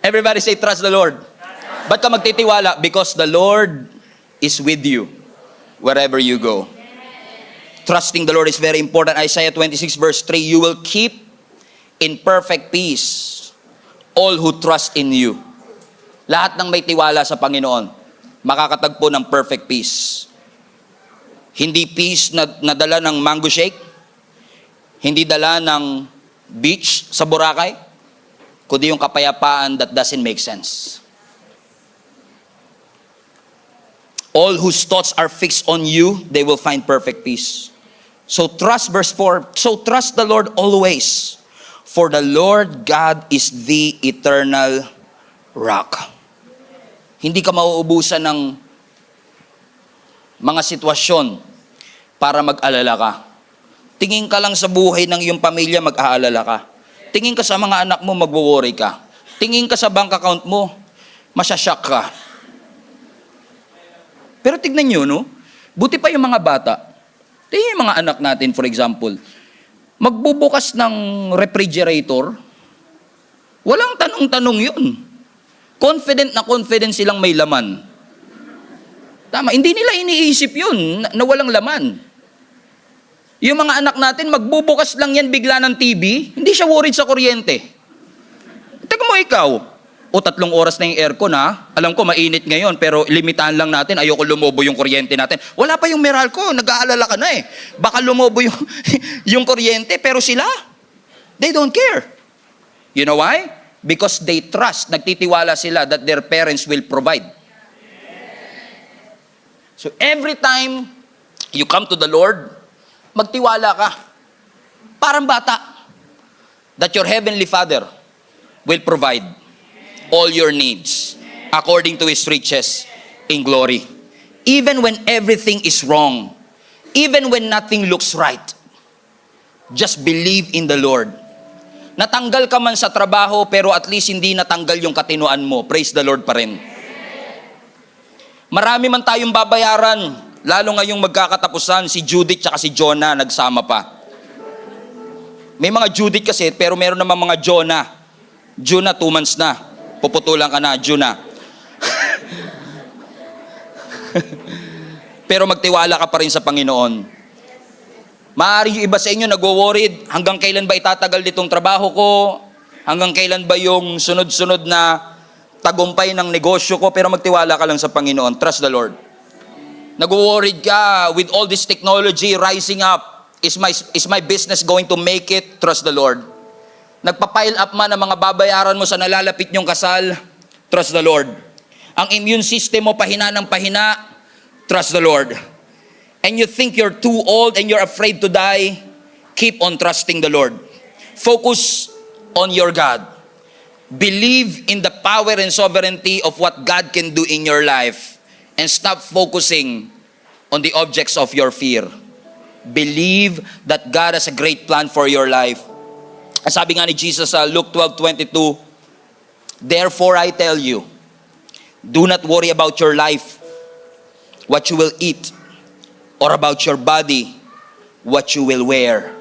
A: Everybody say, trust the Lord. Ba't ka magtitiwala? Because the Lord is with you wherever you go. Trusting the Lord is very important. Isaiah 26 verse 3, you will keep in perfect peace all who trust in you. Lahat ng may tiwala sa Panginoon, makakatagpo ng perfect peace. Hindi peace na dala ng mango shake, hindi dala ng beach sa Boracay, kundi yung kapayapaan that doesn't make sense. All whose thoughts are fixed on you, they will find perfect peace. So trust, verse 4, so trust the Lord always, for the Lord God is the eternal rock. Hindi ka mauubusan ng mga sitwasyon para mag-alala ka. Tingin ka lang sa buhay ng iyong pamilya, mag-aalala ka. Tingin ka sa mga anak mo, magwo-worry ka. Tingin ka sa bank account mo, masyasyak ka. Pero tignan nyo, buti pa yung mga bata. Tingnan yung mga anak natin, for example, magbubukas ng refrigerator, walang tanong-tanong yun. Confident silang may laman. Tama, hindi nila iniisip yun na walang laman. Yung mga anak natin, magbubukas lang yan bigla ng TV, hindi siya worried sa kuryente. Teka mo ikaw, 3 oras na yung aircon alam ko mainit ngayon, pero limitahan lang natin, ayoko lumobo yung kuryente natin. Wala pa yung Meralco, nag-aalala ka na baka lumobo yung kuryente, pero sila, they don't care. You know why? Because they trust, nagtitiwala sila that their parents will provide. So every time you come to the Lord, magtiwala ka. Parang bata. That your Heavenly Father will provide all your needs according to His riches in glory. Even when everything is wrong, even when nothing looks right, just believe in the Lord. Natanggal ka man sa trabaho, pero at least hindi natanggal yung katinuan mo. Praise the Lord pa rin. Marami man tayong babayaran, lalo ngayong magkakatapusan, si Judith tsaka si Jonah nagsama pa. May mga Judith kasi, pero meron naman mga Jonah. Jonah, 2 months na. Puputulan ka na, Jonah. Pero magtiwala ka pa rin sa Panginoon. Maaari yung iba sa inyo nagwo-worried, hanggang kailan ba itatagal ditong trabaho ko? Hanggang kailan ba yung sunod-sunod na tagumpay ng negosyo ko? Pero magtiwala ka lang sa Panginoon. Trust the Lord. Nagwo-worried ka with all this technology rising up. Is my business going to make it? Trust the Lord. Nagpa-pile up man ang mga babayaran mo sa nalalapit niyong kasal? Trust the Lord. Ang immune system mo pahina ng pahina? Trust the Lord. And you think you're too old and you're afraid to die? Keep on trusting the Lord. Focus on your God. Believe in the power and sovereignty of what God can do in your life. And stop focusing on the objects of your fear. Believe that God has a great plan for your life. Sabi nga ni Jesus sa Luke 12:22, therefore I tell you, do not worry about your life, what you will eat, or about your body, what you will wear.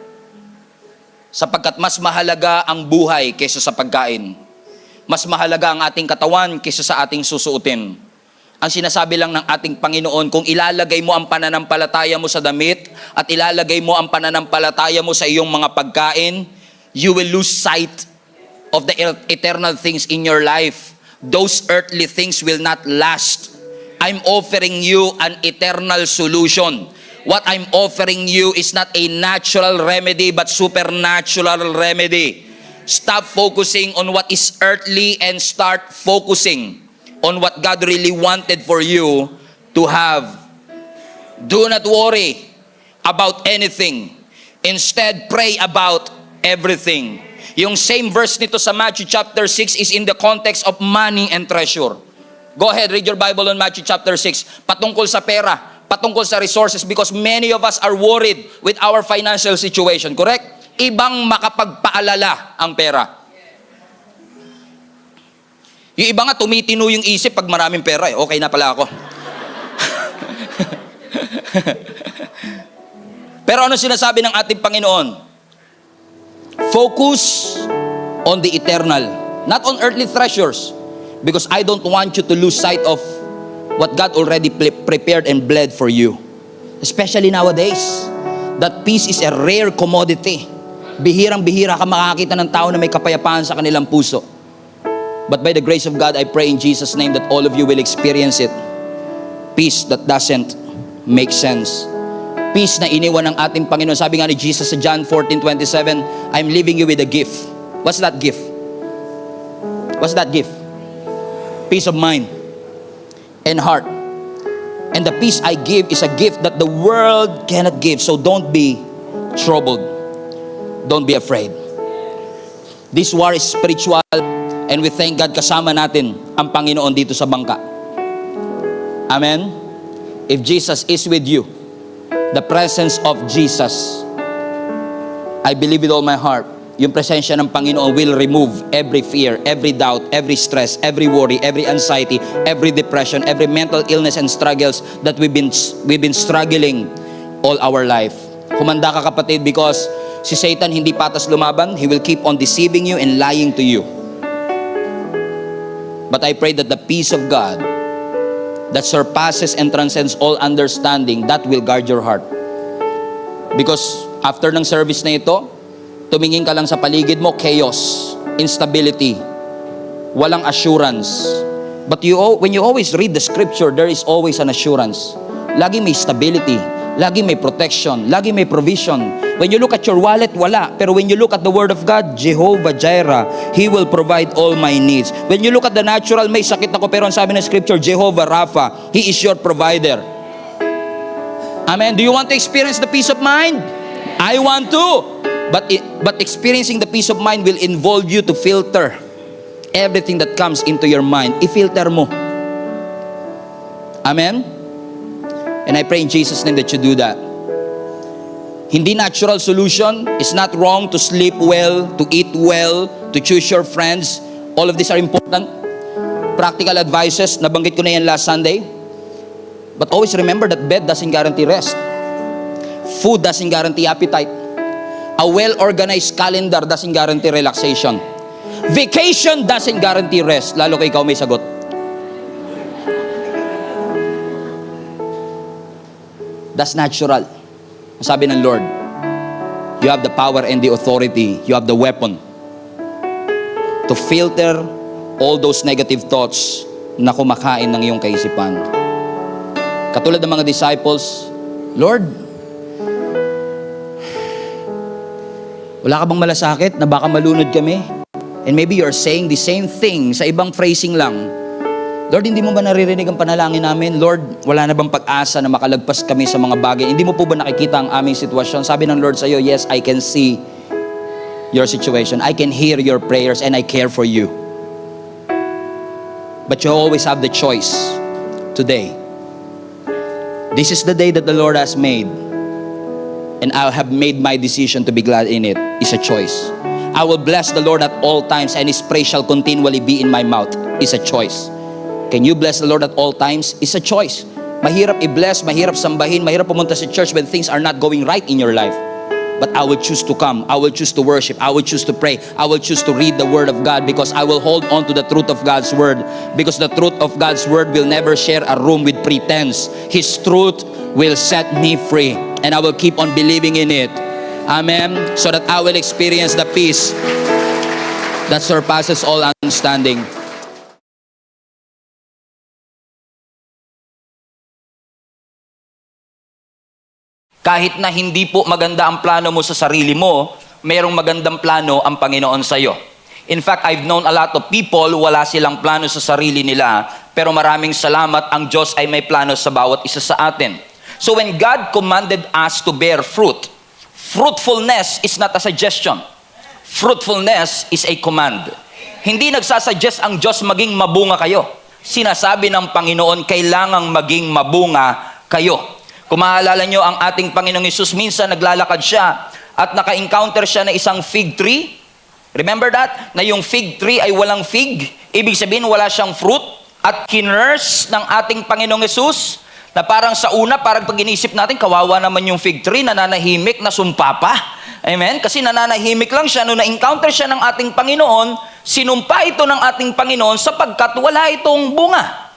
A: Sapagkat mas mahalaga ang buhay kaysa sa pagkain. Mas mahalaga ang ating katawan kaysa sa ating susuotin. Ang sinasabi lang ng ating Panginoon, kung ilalagay mo ang pananampalataya mo sa damit at ilalagay mo ang pananampalataya mo sa iyong mga pagkain, you will lose sight of the eternal things in your life. Those earthly things will not last. I'm offering you an eternal solution. What I'm offering you is not a natural remedy but supernatural remedy. Stop focusing on what is earthly and start focusing on what God really wanted for you to have. Do not worry about anything. Instead, pray about everything. Yung same verse nito sa Matthew chapter 6 is in the context of money and treasure. Go ahead, read your Bible on Matthew chapter 6. Patungkol sa pera, patungkol sa resources, because many of us are worried with our financial situation, correct? Ibang makapagpaalala ang pera. Yung iba nga tumitino yung isip pag maraming pera eh. Okay na pala ako. Pero ano sinasabi ng ating Panginoon? Focus on the eternal, not on earthly treasures. Because I don't want you to lose sight of what God already prepared and bled for you. Especially nowadays, that peace is a rare commodity. Bihirang-bihira ka makakita ng tao na may kapayapaan sa kanilang puso. But by the grace of God, I pray in Jesus' name that all of you will experience it. Peace that doesn't make sense. Peace na iniwan ng ating Panginoon. Sabi nga ni Jesus sa John 14:27, I'm leaving you with a gift. What's that gift? What's that gift? Peace of mind and heart. And the peace I give is a gift that the world cannot give. So don't be troubled. Don't be afraid. This war is spiritual. And we thank God kasama natin ang Panginoon dito sa bangka. Amen? If Jesus is with you, the presence of Jesus, I believe with all my heart, yung presensya ng Panginoon will remove every fear, every doubt, every stress, every worry, every anxiety, every depression, every mental illness and struggles that we've been struggling all our life. Humanda ka kapatid, because si Satan hindi patas lumaban. He will keep on deceiving you and lying to you. But I pray that the peace of God that surpasses and transcends all understanding, that will guard your heart. Because after ng service na ito, tumingin ka lang sa paligid mo, chaos, instability, walang assurance. But when you always read the scripture, there is always an assurance. Lagi may stability, lagi may protection, lagi may provision. When you look at your wallet, wala. Pero when you look at the Word of God, Jehovah Jireh, He will provide all my needs. When you look at the natural, may sakit ako, pero ang sabi ng scripture, Jehovah Rapha, He is your provider. Amen. Do you want to experience the peace of mind? I want to. But experiencing the peace of mind will involve you to filter everything that comes into your mind. I-filter mo. Amen? And I pray in Jesus' name that you do that. Hindi natural solution. It's not wrong to sleep well, to eat well, to choose your friends. All of these are important. Practical advices, nabanggit ko na yan last Sunday. But always remember that bed doesn't guarantee rest. Food doesn't guarantee appetite. A well-organized calendar doesn't guarantee relaxation. Vacation doesn't guarantee rest. Lalo kay ikaw may sagot. That's natural. Sabi ng Lord, you have the power and the authority. You have the weapon to filter all those negative thoughts na kumakain ng iyong kaisipan. Katulad ng mga disciples, Lord, wala ka bang malasakit na baka malunod kami? And maybe you're saying the same thing sa ibang phrasing lang. Lord, hindi mo ba naririnig ang panalangin namin? Lord, wala na bang pag-asa na makalagpas kami sa mga bagay? Hindi mo po ba nakikita ang aming sitwasyon? Sabi ng Lord sa iyo, yes, I can see your situation. I can hear your prayers and I care for you. But you always have the choice today. This is the day that the Lord has made. And I have made my decision to be glad in it. It's a choice. I will bless the Lord at all times and His praise shall continually be in my mouth. It's a choice. Can you bless the Lord at all times? It's a choice. Mahirap i-bless, mahirap sambahin, mahirap pumunta sa church when things are not going right in your life. But I will choose to come. I will choose to worship. I will choose to pray. I will choose to read the Word of God because I will hold on to the truth of God's Word. Because the truth of God's Word will never share a room with pretense. His truth will set me free. And I will keep on believing in it. Amen. So that I will experience the peace that surpasses all understanding. Kahit na hindi po maganda ang plano mo sa sarili mo, mayroong magandang plano ang Panginoon sa iyo. In fact, I've known a lot of people, wala silang plano sa sarili nila, pero maraming salamat, ang Diyos ay may plano sa bawat isa sa atin. So when God commanded us to bear fruit, fruitfulness is not a suggestion. Fruitfulness is a command. Hindi nagsasuggest ang Diyos maging mabunga kayo. Sinasabi ng Panginoon, kailangang maging mabunga kayo. Kung maalala nyo, ang ating Panginoong Hesus, minsan naglalakad siya at naka-encounter siya na isang fig tree. Remember that? Na yung fig tree ay walang fig. Ibig sabihin, wala siyang fruit. At kinurse ng ating Panginoong Hesus, na parang sa una, parang pag inisip natin, kawawa naman yung fig tree, nananahimik, nasumpa pa. Amen? Kasi nananahimik lang siya. Nung na-encounter siya ng ating Panginoon, sinumpa ito ng ating Panginoon sapagkat wala itong bunga.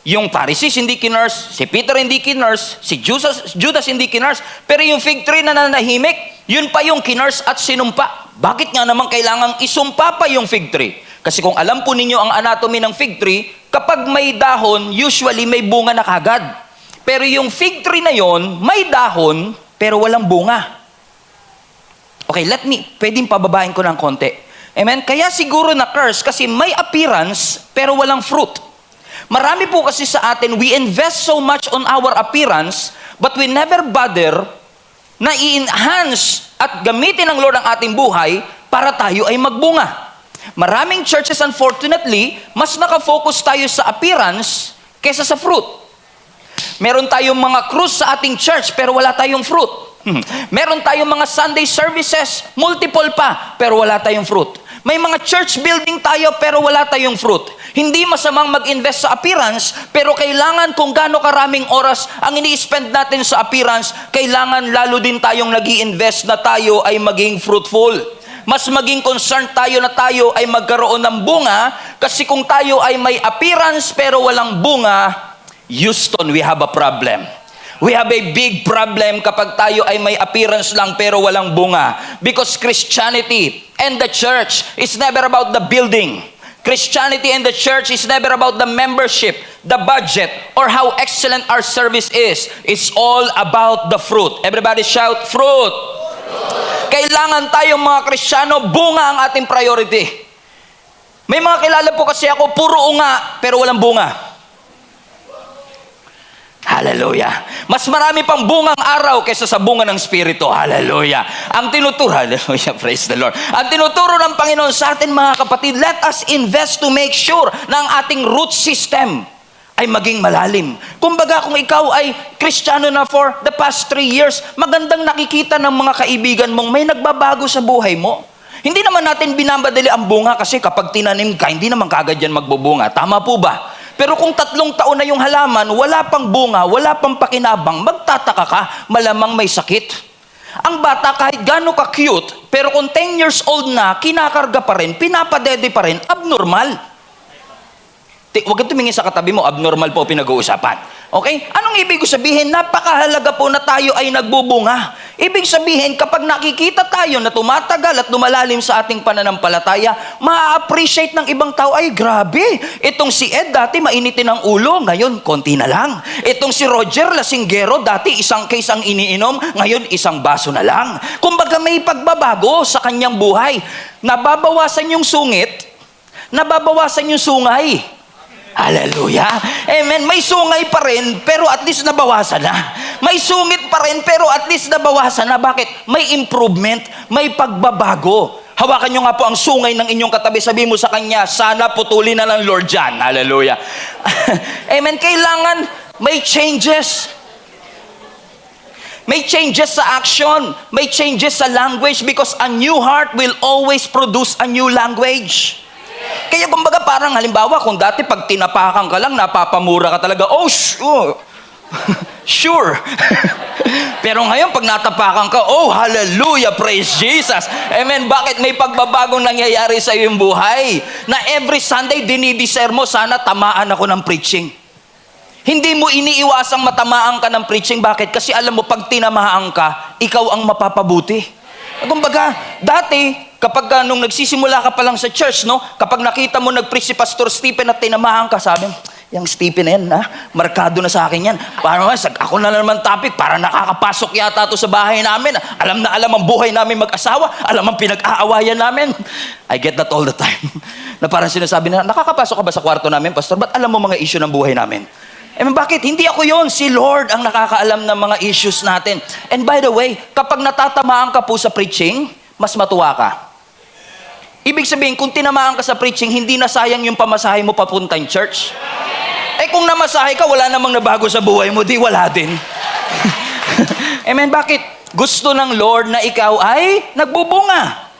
A: Yung Pharisees hindi kinurse, si Peter hindi kinurse, si Judas hindi kinurse, pero yung fig tree na nananahimik, yun pa yung kinurse at sinumpa. Bakit nga naman kailangang isumpa pa yung fig tree? Kasi kung alam po ninyo ang anatomy ng fig tree, kapag may dahon, usually may bunga na kagad. Pero yung fig tree na yon, may dahon, pero walang bunga. Okay, pwedeng pababain ko ng konti. Amen? Kaya siguro na curse kasi may appearance, pero walang fruit. Marami po kasi sa atin, we invest so much on our appearance, but we never bother na i-enhance at gamitin ng Lord ang ating buhay para tayo ay magbunga. Maraming churches, unfortunately, mas nakafocus tayo sa appearance kaysa sa fruit. Meron tayong mga cruise sa ating church, pero wala tayong fruit. Meron tayong mga Sunday services, multiple pa, pero wala tayong fruit. May mga church building tayo, pero wala tayong fruit. Hindi masamang mag-invest sa appearance, pero kailangan kung gaano karaming oras ang ini-spend natin sa appearance, kailangan lalo din tayong nag-i-invest na tayo ay maging fruitful. Mas maging concerned tayo na tayo ay magkaroon ng bunga, kasi kung tayo ay may appearance pero walang bunga, Houston, we have a problem. We have a big problem kapag tayo ay may appearance lang pero walang bunga. Because Christianity and the church is never about the building. Christianity and the church is never about the membership, the budget, or how excellent our service is. It's all about the fruit. Everybody shout, fruit! Kailangan tayong mga Kristiyano, bunga ang ating priority. May mga kilala po kasi ako, puro unga, pero walang bunga. Hallelujah. Mas marami pang bungang araw kaysa sa bunga ng Espiritu. Hallelujah. Ang tinuturo, hallelujah, praise the Lord. Ang tinuturo ng Panginoon sa atin, mga kapatid, let us invest to make sure na ang ating root system ay maging malalim. Kumbaga, kung ikaw ay Kristiyano na for the past 3 years, magandang nakikita ng mga kaibigan mong may nagbabago sa buhay mo. Hindi naman natin binamadali ang bunga kasi kapag tinanim ka, hindi naman kaagad yan magbubunga. Tama po ba? Pero kung 3 taon na yung halaman, wala pang bunga, wala pang pakinabang, magtataka ka, malamang may sakit. Ang bata kahit gaano ka-cute, pero kung 10 years old na, kinakarga pa rin, pinapadede pa rin, abnormal. Huwag kang tumingin sa katabi mo, abnormal po pinag-uusapan. Okay? Anong ibig sabihin? Napakahalaga po na tayo ay nagbubunga. Ibig sabihin, kapag nakikita tayo na tumatagal at lumalalim sa ating pananampalataya, ma-appreciate ng ibang tao, ay grabe, itong si Ed dati mainitin ang ulo, ngayon konti na lang. Itong si Roger Lasinggero, dati isang case ang iniinom, ngayon isang baso na lang. Kumbaga may pagbabago sa kanyang buhay. Nababawasan yung sungit, nababawasan yung sungay. Hallelujah. Amen. May sungay pa rin, pero at least nabawasan na. May sungit pa rin, pero at least nabawasan na. Bakit? May improvement, may pagbabago. Hawakan nyo nga po ang sungay ng inyong katabi. Sabihin mo sa kanya, sana putulin na lang Lord dyan. Hallelujah. Amen. Kailangan may changes. May changes sa action. May changes sa language because a new heart will always produce a new language. Kaya kumbaga parang halimbawa kung dati pag tinapakan ka lang, napapamura ka talaga, oh sure. Sure. Pero ngayon pag natapakan ka, oh hallelujah, praise Jesus. Amen. Bakit? May pagbabagong nangyayari sa iyong buhay na every Sunday dinidiscern mo, sana tamaan ako ng preaching. Hindi mo iniiwasang matamaan ka ng preaching. Bakit? Kasi alam mo, pag tinamaan ka, ikaw ang mapapabuti. Kumbaga, dati, kapag nung nagsisimula ka pa lang sa church, no? Kapag nakita mo nag-preach si Pastor Stephen at tinamahan ka, sabi, yung Stephen na yan, ha? Markado na sa akin yan. Parang ako na naman topic, para nakakapasok yata to sa bahay namin. Alam na alam ang buhay namin mag-asawa, alam ang pinag-aawayan namin. I get that all the time. Na parang sinasabi na, nakakapasok ka ba sa kwarto namin, Pastor? Ba't alam mo mga issue ng buhay namin? Bakit? Hindi ako yon. Si Lord ang nakakaalam ng mga issues natin. And by the way, kapag natatamaan ka po sa preaching, mas matuwa ka. Ibig sabihin, kung tinamaan ka sa preaching, hindi na sayang yung pamasahe mo papuntang church. Kung namasahe ka, wala namang nabago sa buhay mo, di wala din. Amen. Bakit? Gusto ng Lord na ikaw ay nagbubunga.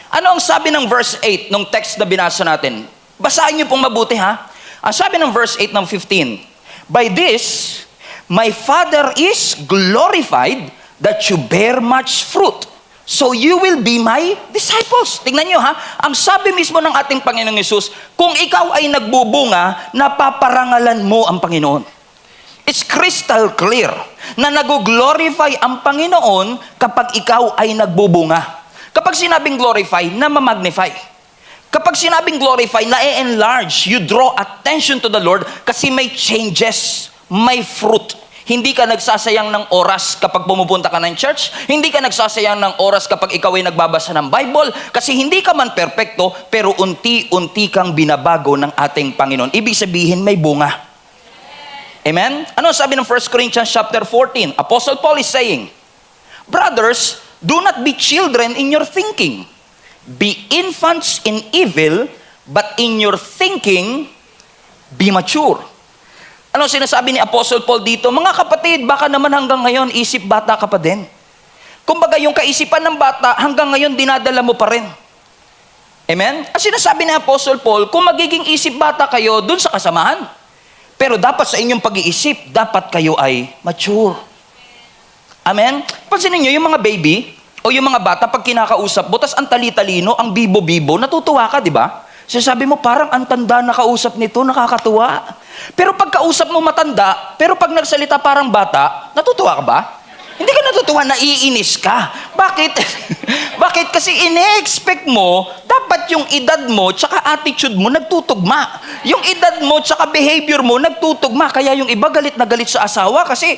A: Ano ang sabi ng verse 8 nung text na binasa natin? Basahin niyo pong mabuti, ha? Ang sabi ng verse 8 ng 15, by this, my Father is glorified that you bear much fruit. So you will be my disciples. Tingnan nyo, ha? Ang sabi mismo ng ating Panginoong Hesus, kung ikaw ay nagbubunga, napaparangalan mo ang Panginoon. It's crystal clear na nag-glorify ang Panginoon kapag ikaw ay nagbubunga. Kapag sinabing glorify, na ma-magnify. Kapag sinabing glorify, na-enlarge, you draw attention to the Lord kasi may changes, may fruit. Hindi ka nagsasayang ng oras kapag pumupunta ka ng church. Hindi ka nagsasayang ng oras kapag ikaw ay nagbabasa ng Bible. Kasi hindi ka man perpekto, pero unti-unti kang binabago ng ating Panginoon. Ibig sabihin, may bunga. Amen? Ano sabi ng 1 Corinthians chapter 14? Apostle Paul is saying, brothers, do not be children in your thinking. Be infants in evil, but in your thinking, be mature. Ano sinasabi ni Apostle Paul dito? Mga kapatid, baka naman hanggang ngayon, isip bata ka pa din. Kumbaga, yung kaisipan ng bata, hanggang ngayon, dinadala mo pa rin. Amen? At sinasabi ni Apostle Paul, kung magiging isip bata kayo, dun sa kasamahan. Pero dapat sa inyong pag-iisip, dapat kayo ay mature. Amen? Pansinin nyo, yung mga baby, o yung mga bata, pag kinakausap mo, tas ang tali-talino, ang bibo-bibo, natutuwa ka, di ba? Sabi mo, parang ang tanda na kausap nito, nakakatuwa. Pero pag kausap mo matanda, pero pag nagsalita parang bata, natutuwa ka ba? Hindi ka natutuwa, naiinis ka. Bakit? Bakit? Kasi ine-expect mo, dapat yung edad mo, tsaka attitude mo, nagtutugma. Yung edad mo, tsaka behavior mo, nagtutugma. Kaya yung iba galit na galit sa asawa kasi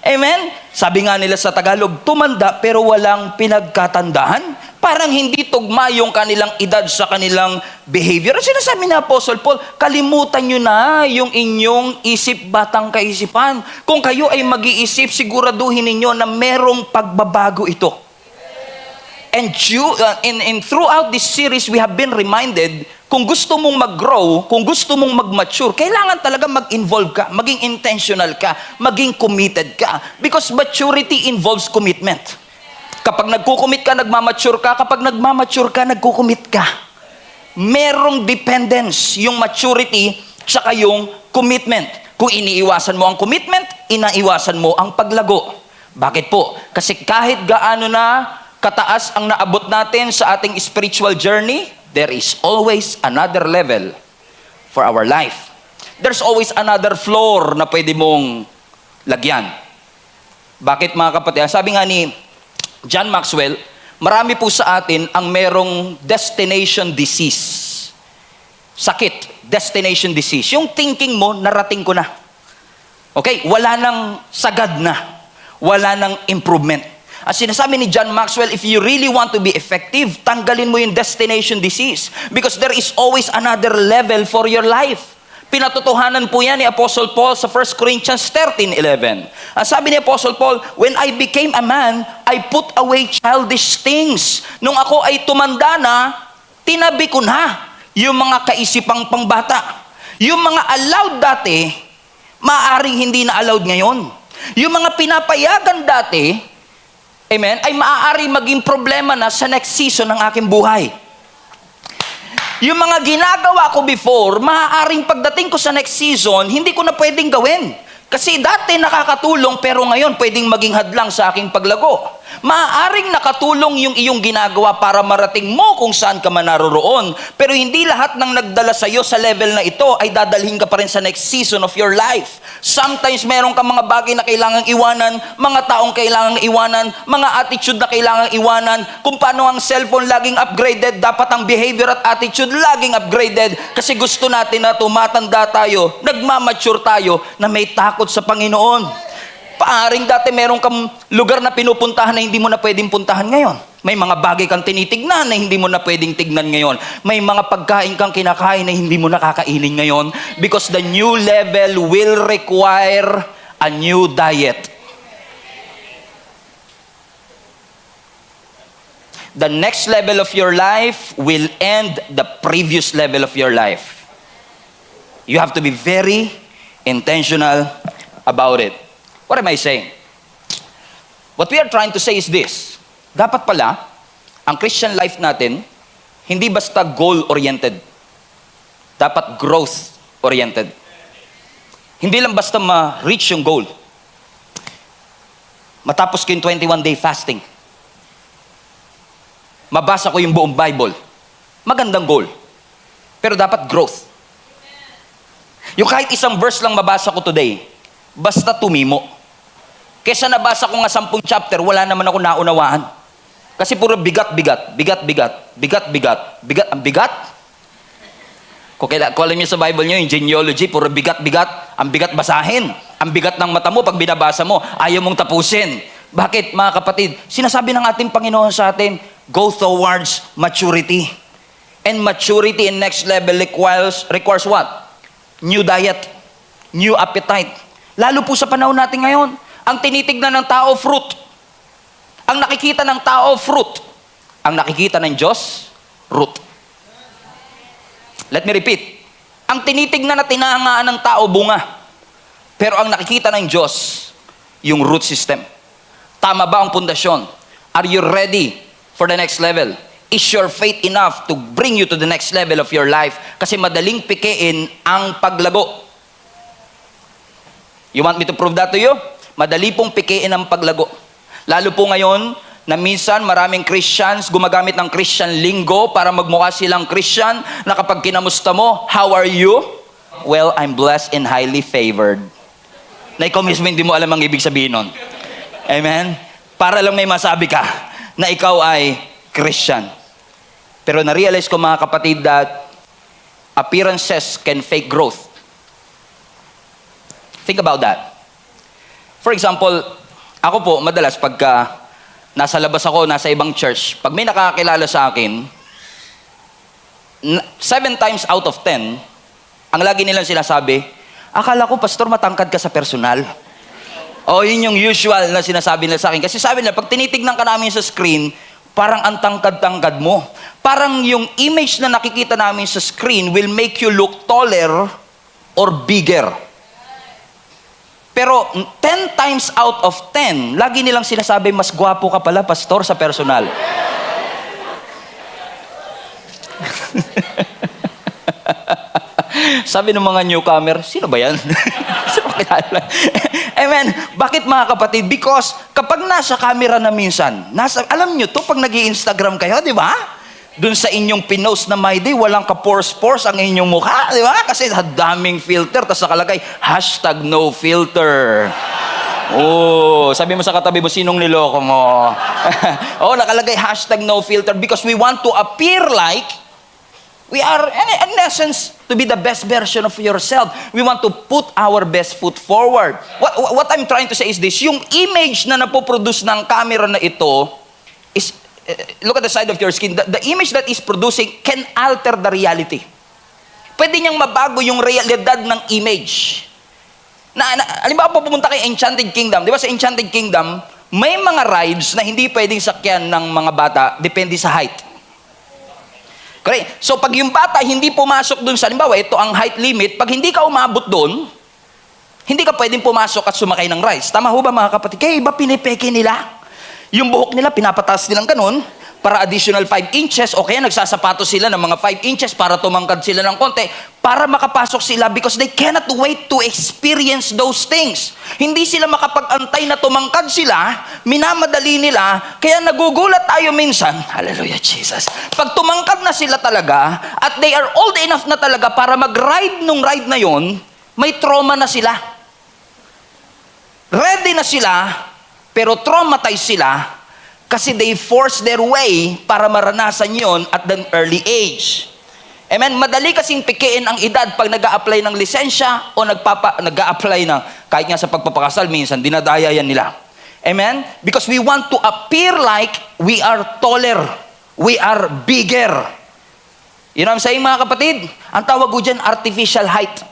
A: amen? Sabi nga nila sa Tagalog, tumanda pero walang pinagkatandaan. Parang hindi tugma yung kanilang edad sa kanilang behavior. At sinasabi na Apostle Paul, kalimutan nyo na yung inyong isip batang kaisipan. Kung kayo ay mag-iisip, siguraduhin ninyo na merong pagbabago ito. And throughout this series, we have been reminded, kung gusto mong mag-grow, kung gusto mong mag-mature, kailangan talaga mag-involve ka, maging intentional ka, maging committed ka. Because maturity involves commitment. Kapag nagkukumit ka, nagmamature ka. Kapag nagmamature ka, nagkukumit ka. Merong dependence yung maturity tsaka yung commitment. Kung iniiwasan mo ang commitment, inaiwasan mo ang paglago. Bakit po? Kasi kahit gaano na kataas ang naabot natin sa ating spiritual journey, there is always another level for our life. There's always another floor na pwede mong lagyan. Bakit mga kapatid? Sabi nga ni John Maxwell, marami po sa atin ang merong destination disease. Sakit, destination disease. Yung thinking mo, narating ko na. Okay? Wala nang sagad na. Wala nang improvement. As sinasabi ni John Maxwell, if you really want to be effective, tanggalin mo yung destination disease. Because there is always another level for your life. Pinatotohanan po yan ni Apostle Paul sa 1 Corinthians 13:11. Ang sabi ni Apostle Paul, when I became a man, I put away childish things. Nung ako ay tumanda na, tinabi ko na yung mga kaisipang pangbata. Yung mga allowed dati, maaaring hindi na allowed ngayon. Yung mga pinapayagan dati, amen, ay maaari maging problema na sa next season ng aking buhay. Yung mga ginagawa ko before, maaaring pagdating ko sa next season, hindi ko na pwedeng gawin. Kasi dati nakakatulong, pero ngayon pwedeng maging hadlang sa aking paglago. Maaaring nakatulong yung iyong ginagawa para marating mo kung saan ka man naroroon. Pero hindi lahat ng nagdala sa iyo sa level na ito ay dadalhin ka pa rin sa next season of your life. Sometimes meron kang mga bagay na kailangang iwanan, mga taong kailangang iwanan, mga attitude na kailangang iwanan. Kung paano ang cellphone laging upgraded, dapat ang behavior at attitude laging upgraded. Kasi gusto natin na tumatanda tayo, nagmamature tayo, na may takot sa Panginoon. Paaring dati meron kang lugar na pinupuntahan na hindi mo na pwedeng puntahan ngayon. May mga bagay kang tinitignan na hindi mo na pwedeng tignan ngayon. May mga pagkain kang kinakain na hindi mo na kakainin ngayon. Because the new level will require a new diet. The next level of your life will end the previous level of your life. You have to be very intentional about it. What am I saying? What we are trying to say is this. Dapat pala, ang Christian life natin, hindi basta goal-oriented. Dapat growth-oriented. Hindi lang basta ma-reach yung goal. Matapos ko yung 21-day fasting. Mabasa ko yung buong Bible. Magandang goal. Pero dapat growth. Yung kahit isang verse lang mabasa ko today, basta tumimo. Kesa nabasa ko nga 10 chapter, wala naman ako naunawaan. Kasi puro bigat-bigat, bigat-bigat, bigat-bigat, bigat, ang bigat. Kung alam niyo sa Bible niyo, yung genealogy, puro bigat-bigat, ang bigat basahin. Ang bigat ng mata mo, pag binabasa mo, ayaw mong tapusin. Bakit, mga kapatid? Sinasabi ng ating Panginoon sa atin, go towards maturity. And maturity in next level requires what? New diet, new appetite. Lalo po sa panahon natin ngayon, ang tinitignan ng tao, fruit. Ang nakikita ng tao, fruit. Ang nakikita ng Diyos, root. Let me repeat. Ang tinitignan at tinahangaan ng tao, bunga. Pero ang nakikita ng Diyos, yung root system. Tama ba ang pundasyon? Are you ready for the next level? Is your faith enough to bring you to the next level of your life? Kasi madaling pikein ang paglago. You want me to prove that to you? Madali pong pikein ang paglago. Lalo po ngayon, na minsan maraming Christians gumagamit ng Christian lingo para magmukha silang Christian, na kapag kinamusta mo, how are you? Well, I'm blessed and highly favored. Na ikaw mismo hindi mo alam ang ibig sabihin nun. Amen? Para lang may masabi ka na ikaw ay Christian. Pero na-realize ko, mga kapatid, that appearances can fake growth. Think about that. For example, ako po, madalas pagka nasa labas ako, nasa ibang church, pag may nakakilala sa akin, 7 times out of 10, ang lagi nilang sinasabi, akala ko, pastor, matangkad ka sa personal. O yun yung usual na sinasabi nila sa akin. Kasi sabi nila, pag tinitignan ka namin sa screen, parang ang tangkad-tangkad mo. Parang yung image na nakikita namin sa screen will make you look taller or bigger. Pero 10 times out of 10, lagi nilang sinasabi, mas gwapo ka pala, pastor, sa personal. Sabi ng mga newcomer, sino ba yan? Sino kilala? Amen. Bakit mga kapatid? Because kapag nasa camera na minsan, alam nyo to, pag nag-i-Instagram kayo, di ba? Doon sa inyong pinost na my day, walang ka-pores-pores ang inyong mukha, di ba? Kasi daming filter, tapos nakalagay, #NoFilter. Oh, sabi mo sa katabi mo, sinong niloko mo? Oh, nakalagay #NoFilter because we want to appear like we are, in essence, to be the best version of yourself. We want to put our best foot forward. What I'm trying to say is this, yung image na napoproduce ng camera na ito is, look at the side of your screen, the image that is producing can alter the reality. Pwede niyang mabago yung realidad ng image. Halimbawa po pumunta kay Enchanted Kingdom. Di ba sa Enchanted Kingdom, may mga rides na hindi pwedeng sakyan ng mga bata, depende sa height. Correct? So pag yung bata hindi pumasok dun sa, halimbawa, ito ang height limit, pag hindi ka umabot dun, hindi ka pwedeng pumasok at sumakay ng rides. Tama ho ba mga kapatid? Kaya iba pinipeke nila. Yung buhok nila, pinapataas nilang ganun, para additional 5 inches, o kaya nagsasapatos sila ng mga 5 inches para tumangkad sila ng konti, para makapasok sila because they cannot wait to experience those things. Hindi sila makapag-antay na tumangkad sila, minamadali nila, kaya nagugulat tayo minsan, hallelujah Jesus, pag tumangkad na sila talaga, at they are old enough na talaga para mag-ride nung ride na yon, may trauma na sila. Ready na sila, pero traumatized sila, kasi they force their way para maranasan yon at an early age. Amen? Madali kasing pikiin ang edad pag nag-a-apply ng lisensya o nag-a-apply ng, kahit nga sa pagpapakasal, minsan dinadaya yan nila. Amen? Because we want to appear like we are taller, we are bigger. You know what I'm saying mga kapatid? Ang tawag ko dyan, artificial height.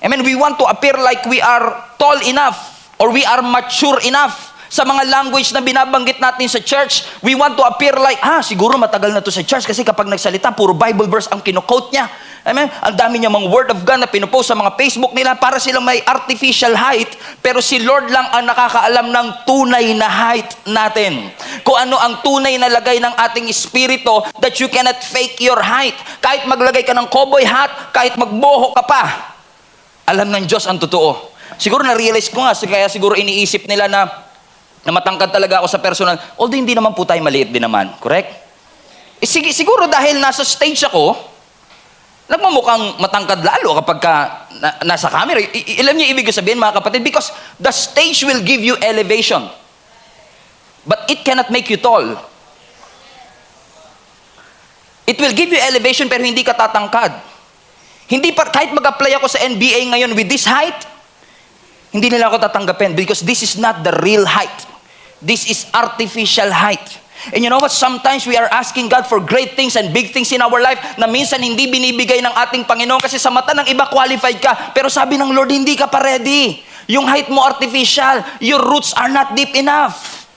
A: Amen? We want to appear like we are tall enough or we are mature enough. Sa mga language na binabanggit natin sa church, we want to appear like, siguro matagal na to sa church kasi kapag nagsalita, puro Bible verse ang kino-quote niya. Amen? Ang dami niya mga word of God na pinopost sa mga Facebook nila para silang may artificial height, pero si Lord lang ang nakakaalam ng tunay na height natin. Kung ano ang tunay na lagay ng ating espiritu, that you cannot fake your height. Kahit maglagay ka ng cowboy hat, kahit magboho ka pa, alam ng Diyos ang totoo. Siguro na-realize ko nga, kaya siguro iniisip nila na matangkad talaga ako sa personal, although hindi naman po tayo maliit din naman. Correct? Siguro dahil nasa stage ako, nagmumukhang matangkad lalo kapag nasa camera. Alam niyo ibig sabihin mga kapatid? Because the stage will give you elevation. But it cannot make you tall. It will give you elevation pero hindi ka tatangkad. Kahit mag-apply ako sa NBA ngayon with this height, hindi nila ako tatanggapin because this is not the real height. This is artificial height. And you know what? Sometimes we are asking God for great things and big things in our life na minsan hindi binibigay ng ating Panginoon kasi sa mata ng iba qualified ka. Pero sabi ng Lord, hindi ka pa ready. Yung height mo artificial. Your roots are not deep enough.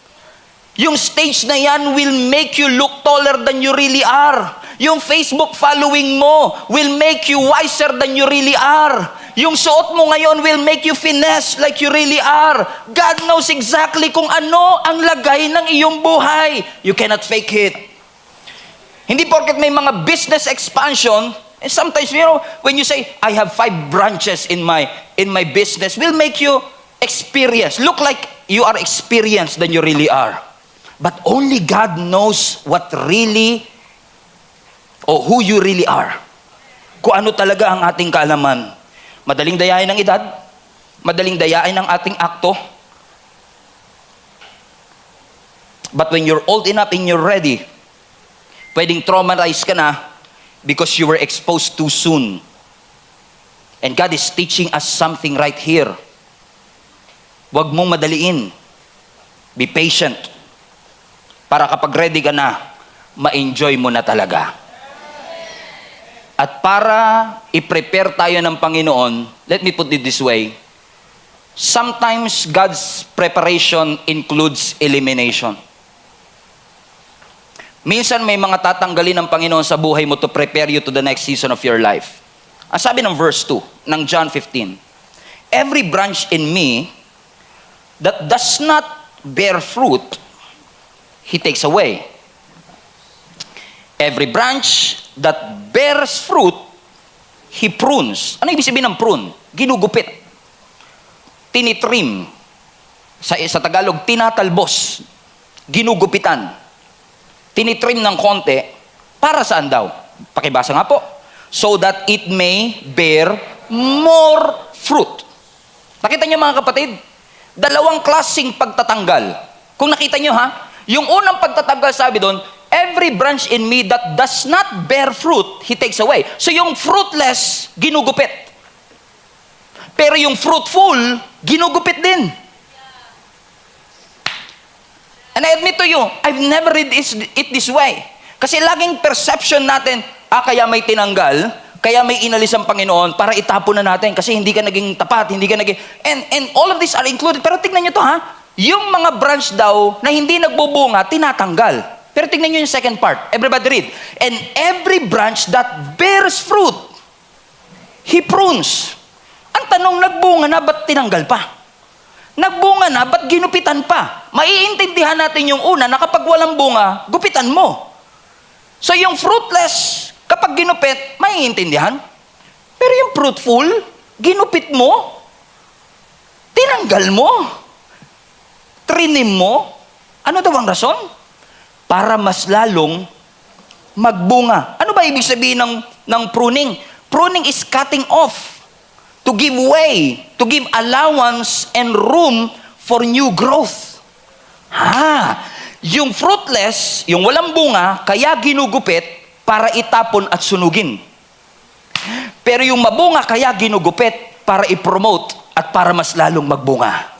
A: Yung stage na yan will make you look taller than you really are. Yung Facebook following mo will make you wiser than you really are. Yung suot mo ngayon will make you finesse like you really are. God knows exactly kung ano ang lagay ng iyong buhay. You cannot fake it. Hindi porket may mga business expansion, and sometimes, you know, when you say, I have 5 branches in my business, will make you experience. Look like you are experienced than you really are. But only God knows what really, o who you really are. Kung ano talaga ang ating kaalaman. Madaling dayain ng edad, madaling dayain ng ating akto. But when you're old enough and you're ready, pwedeng traumatized ka na because you were exposed too soon. And God is teaching us something right here. Huwag mong madaliin. Be patient. Para kapag ready ka na, ma-enjoy mo na talaga. At para i-prepare tayo ng Panginoon, let me put it this way, sometimes God's preparation includes elimination. Minsan may mga tatanggalin ng Panginoon sa buhay mo to prepare you to the next season of your life. Ang sabi ng verse 2 ng John 15, every branch in me that does not bear fruit, He takes away. Every branch that bears fruit, He prunes. Ano ibig sabihin ng prune? Ginugupit. Tinitrim. Sa Tagalog, tinatalbos. Ginugupitan. Tinitrim ng konti. Para saan daw? Pakibasa nga po. So that it may bear more fruit. Nakita niyo mga kapatid? Dalawang klaseng pagtatanggal. Kung nakita niyo ha, yung unang pagtatanggal sabi doon, every branch in me that does not bear fruit, He takes away. So yung fruitless, ginugupit. Pero yung fruitful, ginugupit din. And I admit to you, I've never read it this way. Kasi laging perception natin, kaya may tinanggal, kaya may inalis ang Panginoon para itapon na natin kasi hindi ka naging tapat, hindi ka naging... And all of these are included. Pero tignan nyo to ha, yung mga branch daw na hindi nagbubunga, tinatanggal. Pero tignan nyo yung second part. Everybody read. And every branch that bears fruit, He prunes. Ang tanong, nagbunga na, ba't tinanggal pa? Nagbunga na, ba't ginupitan pa? Maiintindihan natin yung una na kapag walang bunga, gupitan mo. So yung fruitless, kapag ginupit, maiintindihan. Pero yung fruitful, ginupit mo, tinanggal mo, trinim mo. Ano daw ang rason? Para mas lalong magbunga. Ano ba ibig sabihin ng pruning? Pruning is cutting off. To give way, to give allowance and room for new growth. Yung fruitless, yung walang bunga, kaya ginugupit para itapon at sunugin. Pero yung mabunga, kaya ginugupit para i-promote at para mas lalong magbunga.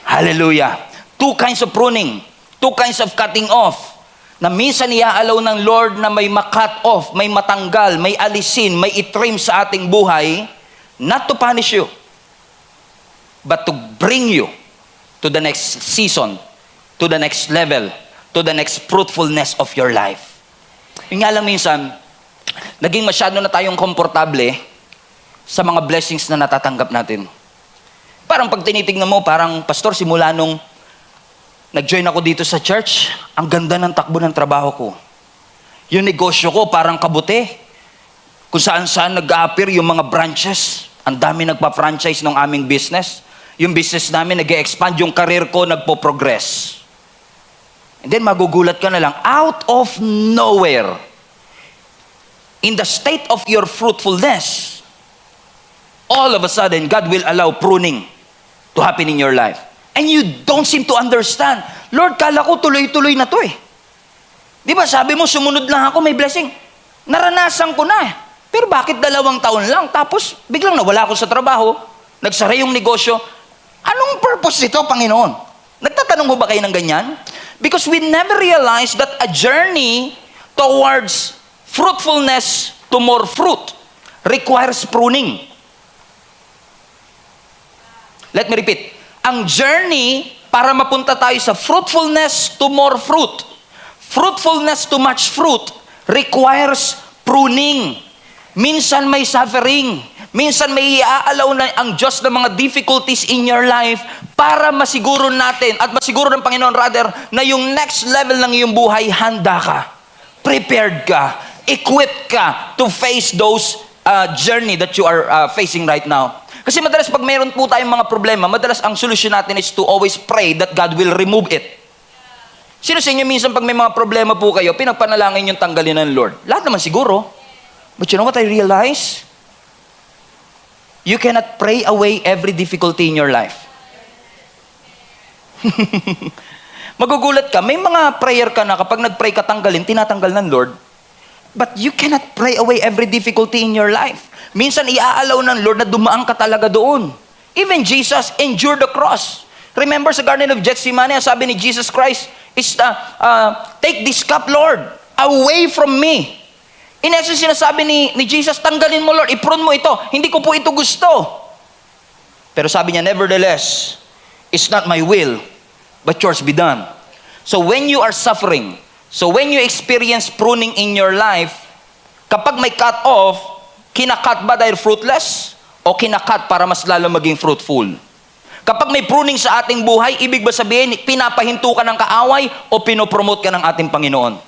A: Hallelujah. Two kinds of pruning, two kinds of cutting off, na minsan iaalaw ng Lord na may ma-cut off, may matanggal, may alisin, may itrim sa ating buhay, not to punish you, but to bring you to the next season, to the next level, to the next fruitfulness of your life. Yung nga lang minsan, naging masyado na tayong komportable sa mga blessings na natatanggap natin. Parang pag tinitignan mo, parang, Pastor, simula nung nag-join ako dito sa church, ang ganda ng takbo ng trabaho ko. Yung negosyo ko, parang kabuti. Kung saan-saan nag-a-appear yung mga branches. Ang dami nagpa-franchise ng aming business. Yung business namin nag-e-expand, yung career ko nagpo-progress. And then magugulat ka na lang, out of nowhere, in the state of your fruitfulness, all of a sudden, God will allow pruning to happen in your life. And you don't seem to understand. Lord, kala ko tuloy-tuloy na to eh. Di ba sabi mo, sumunod lang ako, may blessing. Naranasan ko na eh. Pero bakit 2 taon lang? Tapos, biglang nawala ako sa trabaho, nagsara yung negosyo. Anong purpose nito, Panginoon? Nagtatanong mo ba kayo ng ganyan? Because we never realize that a journey towards fruitfulness to more fruit requires pruning. Let me repeat. Ang journey para mapunta tayo sa fruitfulness to more fruit, fruitfulness to much fruit, requires pruning. Minsan may suffering. Minsan may iaalaw na ang Diyos ng mga difficulties in your life para masiguro natin at masiguro ng Panginoon rather na yung next level ng iyong buhay, handa ka, prepared ka, equipped ka to face those journey that you are facing right now. Kasi madalas pag mayroon po tayong mga problema, madalas ang solusyon natin is to always pray that God will remove it. Sino sa inyo minsan pag may mga problema po kayo, pinagpanalangin yung tanggalin ng Lord? Lahat naman siguro. But you know what I realize? You cannot pray away every difficulty in your life. Magugulat ka, may mga prayer ka na kapag nag-pray ka tanggalin, tinatanggal ng Lord. But you cannot pray away every difficulty in your life. Minsan iaalaw ng Lord na dumaan ka talaga doon. Even Jesus endured the cross. Remember sa Garden of Gethsemane, sabi ni Jesus Christ, take this cup, Lord, away from me. In essence, sinasabi ni Jesus, tanggalin mo, Lord, i-prune mo ito. Hindi ko po ito gusto. Pero sabi niya, nevertheless, it's not my will, but yours be done. So when you are suffering, So when you experience pruning in your life, kapag may cut off, kinakat ba dahil fruitless? O kinakat para mas lalo maging fruitful? Kapag may pruning sa ating buhay, ibig ba sabihin, pinapahinto ka ng kaaway o pinopromote ka ng ating Panginoon?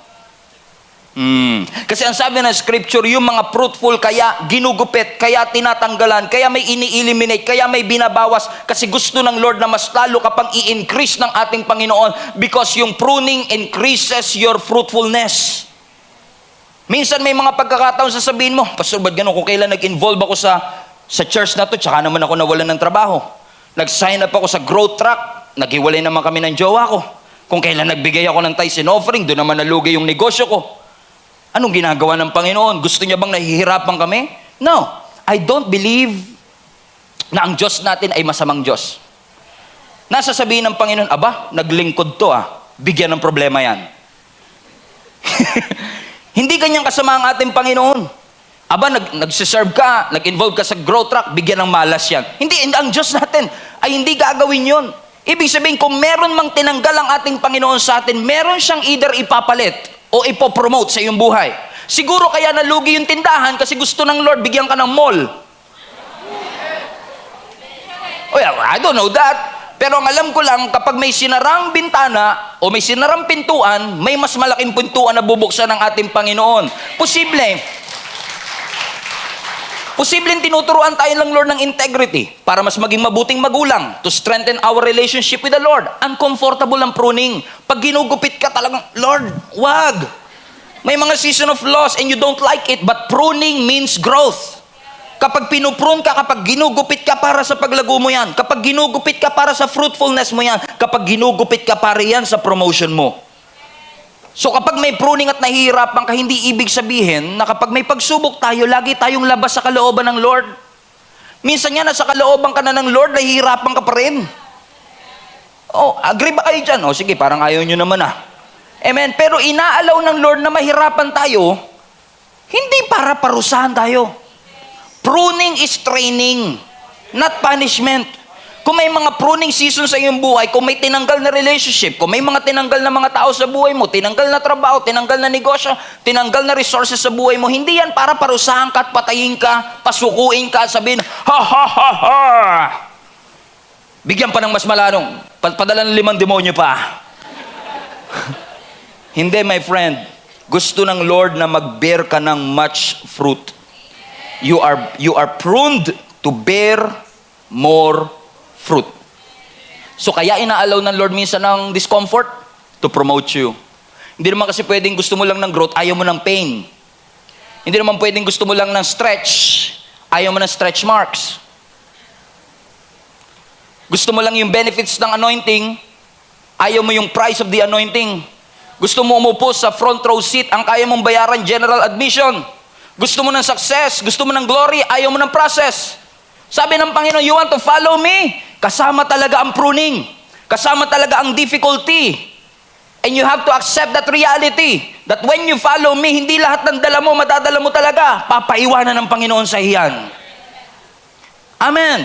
A: Kasi ang sabi ng scripture, yung mga fruitful kaya ginugupit, kaya tinatanggalan, kaya may ini-eliminate, kaya may binabawas, kasi gusto ng Lord na mas lalo kapag i-increase ng ating Panginoon, because yung pruning increases your fruitfulness. Minsan may mga pagkakataon sasabihin mo, Pastor, ba't ganun? Kung kailan nag-involve ako sa church na to, tsaka naman ako nawalan ng trabaho. Nag-sign up ako sa growth track, naghiwalay naman kami ng jowa ko. Kung kailan nagbigay ako ng tithes and offering, doon naman nalugi yung negosyo ko. Anong ginagawa ng Panginoon? Gusto niya bang nahihirapan kami? No. I don't believe na ang Diyos natin ay masamang Diyos. Nasasabihin ng Panginoon, aba, naglingkod to bigyan ng problema yan. Hindi ganyan kasama ang ating Panginoon. Aba, nagsiserve ka, nag-involve ka sa growth track, bigyan ng malas yan. Hindi, ang Diyos natin ay hindi gagawin yun. Ibig sabihin, kung meron mang tinanggal ang ating Panginoon sa atin, meron siyang either ipapalit o ipopromote sa iyong buhay. Siguro kaya nalugi yung tindahan kasi gusto ng Lord bigyan ka ng mall. Well, I don't know that. Pero ang alam ko lang, kapag may sinarang bintana o may sinarang pintuan, may mas malaking pintuan na bubuksan ng ating Panginoon. Posibleng tinuturuan tayo ng Lord ng integrity para mas maging mabuting magulang, to strengthen our relationship with the Lord. Uncomfortable ang pruning. Pag ginugupit ka talagang, Lord, wag. May mga season of loss and you don't like it, but pruning means growth. Kapag pinuprune ka, kapag ginugupit ka para sa paglago mo yan, kapag ginugupit ka para sa fruitfulness mo yan, kapag ginugupit ka para yan sa promotion mo. So kapag may pruning at nahihirapan ka, hindi ibig sabihin na kapag may pagsubok tayo, lagi tayong labas sa kalooban ng Lord. Minsan nga, nasa kalooban ka na ng Lord, nahihirapan ka pa rin. Oh, agree ba kayo dyan? Oh, sige, parang ayaw nyo naman Amen. Pero inaalaw ng Lord na mahirapan tayo, hindi para parusahan tayo. Pruning is training, not punishment. Kung may mga pruning season sa iyong buhay, kung may tinanggal na relationship, kung may mga tinanggal na mga tao sa buhay mo, tinanggal na trabaho, tinanggal na negosyo, tinanggal na resources sa buhay mo, hindi yan para parusahan ka at patayin ka, pasukuin ka, sabihin, ha ha ha ha! Bigyan pa ng mas malalong, padala ng 5 demonyo pa. Hindi, my friend. Gusto ng Lord na mag-bear ka ng much fruit. You are pruned to bear more fruit. So kaya inaalaw ng Lord minsan ng discomfort to promote you. Hindi naman kasi pwedeng gusto mo lang ng growth, ayaw mo ng pain. Hindi naman pwedeng gusto mo lang ng stretch, ayaw mo ng stretch marks. Gusto mo lang yung benefits ng anointing, ayaw mo yung price of the anointing. Gusto mo umupo sa front row seat, ang kaya mong bayaran general admission. Gusto mo ng success, gusto mo ng glory, ayaw mo ng process. Sabi ng Panginoon, you want to follow me? Kasama talaga ang pruning. Kasama talaga ang difficulty. And you have to accept that reality. That when you follow me, hindi lahat ng dala mo, madadala mo talaga. Papaiwanan ng Panginoon sa iyan. Amen.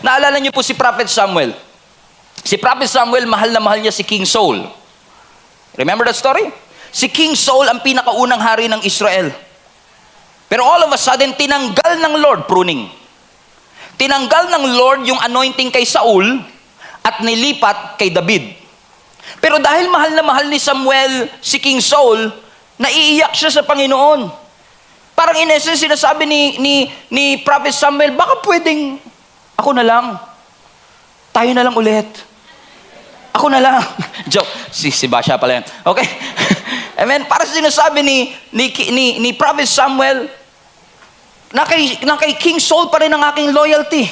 A: Naalala niyo po si Prophet Samuel. Si Prophet Samuel, mahal na mahal niya si King Saul. Remember that story? Si King Saul ang pinakaunang hari ng Israel. Pero all of a sudden, tinanggal ng Lord, pruning. Tinanggal ng Lord yung anointing kay Saul at nilipat kay David. Pero dahil mahal na mahal ni Samuel si King Saul, naiiyak siya sa Panginoon. Parang in essence, sinasabi ni Prophet Samuel, baka pwedeng ako na lang. Tayo na lang ulit. Ako na lang. Joke. Si Basha pala yan. Okay? Amen. Para sinasabi ni Prophet Samuel, na kay King Saul pa rin ang aking loyalty.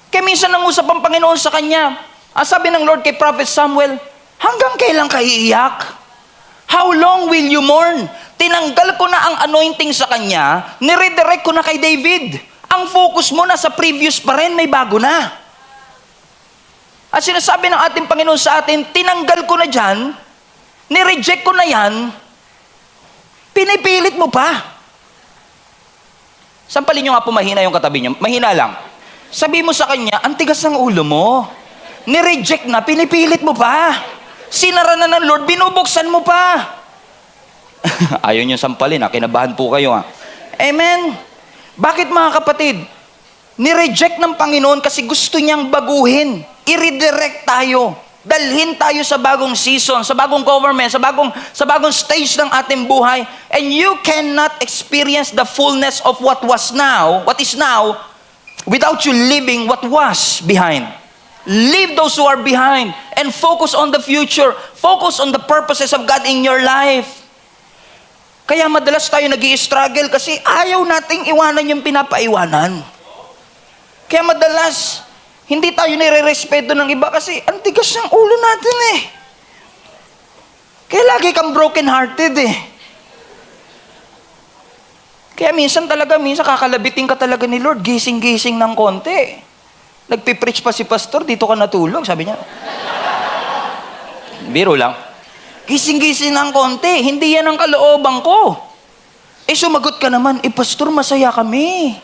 A: Kaya minsan nangusap ang Panginoon sa kanya. Ang sabi ng Lord kay Prophet Samuel, hanggang kailan ka iiyak? How long will you mourn? Tinanggal ko na ang anointing sa kanya, niredirect ko na kay David. Ang focus mo na sa previous pa rin, may bago na. At sinasabi ng ating Panginoon sa atin, tinanggal ko na dyan, nireject ko na yan, pinipilit mo pa. Sampalin nyo nga po mahina yung katabi niyo. Mahina lang. Sabi mo sa kanya, ang tigas ng ulo mo. Nireject na, pinipilit mo pa. Sinara na ng Lord, binubuksan mo pa. Ayaw niyo sampalin, kinabahan po kayo Amen? Bakit mga kapatid? Nireject ng Panginoon kasi gusto niyang baguhin. I-redirect tayo. Dalhin tayo sa bagong season, sa bagong government, sa bagong stage ng ating buhay. And you cannot experience the fullness of what is now, without you living what was behind. Leave those who are behind and focus on the future. Focus on the purposes of God in your life. Kaya madalas tayo nag-i-struggle kasi ayaw nating iwanan yung pinapaiwanan. Kaya madalas, hindi tayo nire-respeto ng iba kasi ang tigas ng ulo natin Kaya lagi kang broken-hearted Kaya minsan kakalabitin ka talaga ni Lord, gising-gising ng konti. Nagpipreach pa si pastor, dito ka natulog, sabi niya. Biro lang. Gising-gising ng konti, hindi yan ang kalooban ko. Sumagot ka naman, pastor, masaya kami.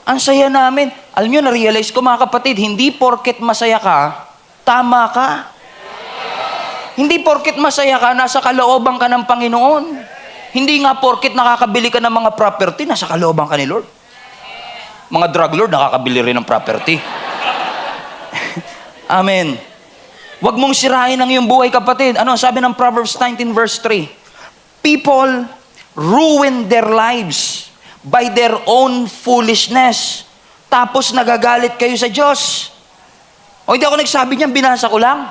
A: Ang saya namin. Alam nyo, na-realize ko mga kapatid, hindi porket masaya ka, tama ka. Hindi porket masaya ka, nasa kalooban ka ng Panginoon. Hindi nga porket nakakabili ka ng mga property, nasa kalooban ka ni Lord. Mga drug lord, nakakabili rin ng property. Amen. Huwag mong sirain ang iyong buhay, kapatid. Ano sabi ng Proverbs 19 verse 3? People ruin their lives by their own foolishness. Tapos nagagalit kayo sa Diyos. Hindi ako nagsabi niyan, binasa ko lang.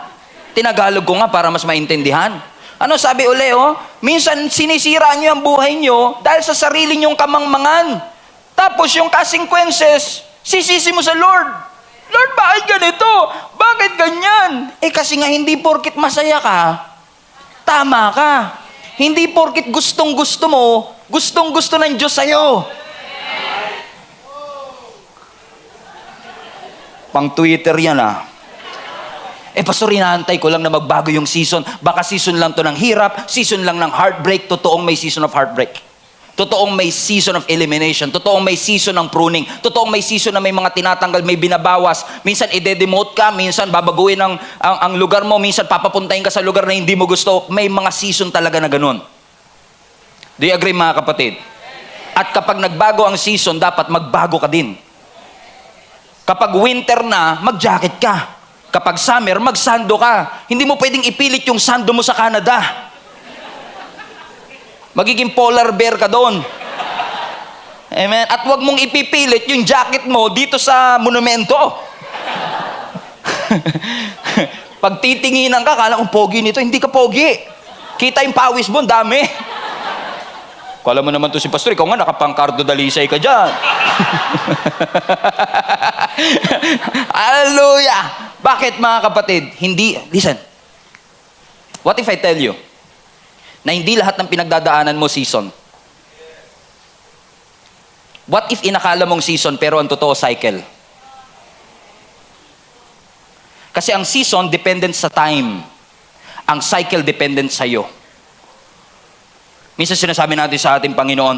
A: Tinagalog ko nga para mas maintindihan. Ano sabi uli, minsan sinisira niyo ang buhay niyo dahil sa sarili niyong kamangmangan. Tapos yung consequences, sisisi mo sa Lord. Lord, bakit ganito? Bakit ganyan? Kasi nga hindi porkit masaya ka, tama ka. Hindi porkit gustong-gusto mo, gustong-gusto ng Diyos sa'yo. Pang Twitter yan pastor, inaantay ko lang na magbago yung season. Baka season lang to ng hirap, season lang ng heartbreak. Totoong may season of heartbreak. Totoong may season of elimination. Totoong may season ng pruning. Totoong may season na may mga tinatanggal, may binabawas. Minsan ide-demote ka, minsan babaguhin ang lugar mo, minsan papapuntahin ka sa lugar na hindi mo gusto. May mga season talaga na ganun. Do you agree mga kapatid? At kapag nagbago ang season, dapat magbago ka din. Kapag winter na, mag-jacket ka. Kapag summer, mag-sando ka. Hindi mo pwedeng ipilit yung sando mo sa Canada. Magiging polar bear ka doon. Amen? At huwag mong ipipilit yung jacket mo dito sa monumento. Pag titinginan ka, kala kong pogi nito, hindi ka pogi. Kita yung pawis mo, dami. Kala mo naman to si pastor, ikaw nga nakapangkardo dalisay ka dyan. Hallelujah! Bakit mga kapatid? Listen. What if I tell you na hindi lahat ng pinagdadaanan mo season? What if inakala mong season pero ang totoo cycle? Kasi ang season dependent sa time. Ang cycle dependent sa iyo. Minsan sinasabi natin sa ating Panginoon,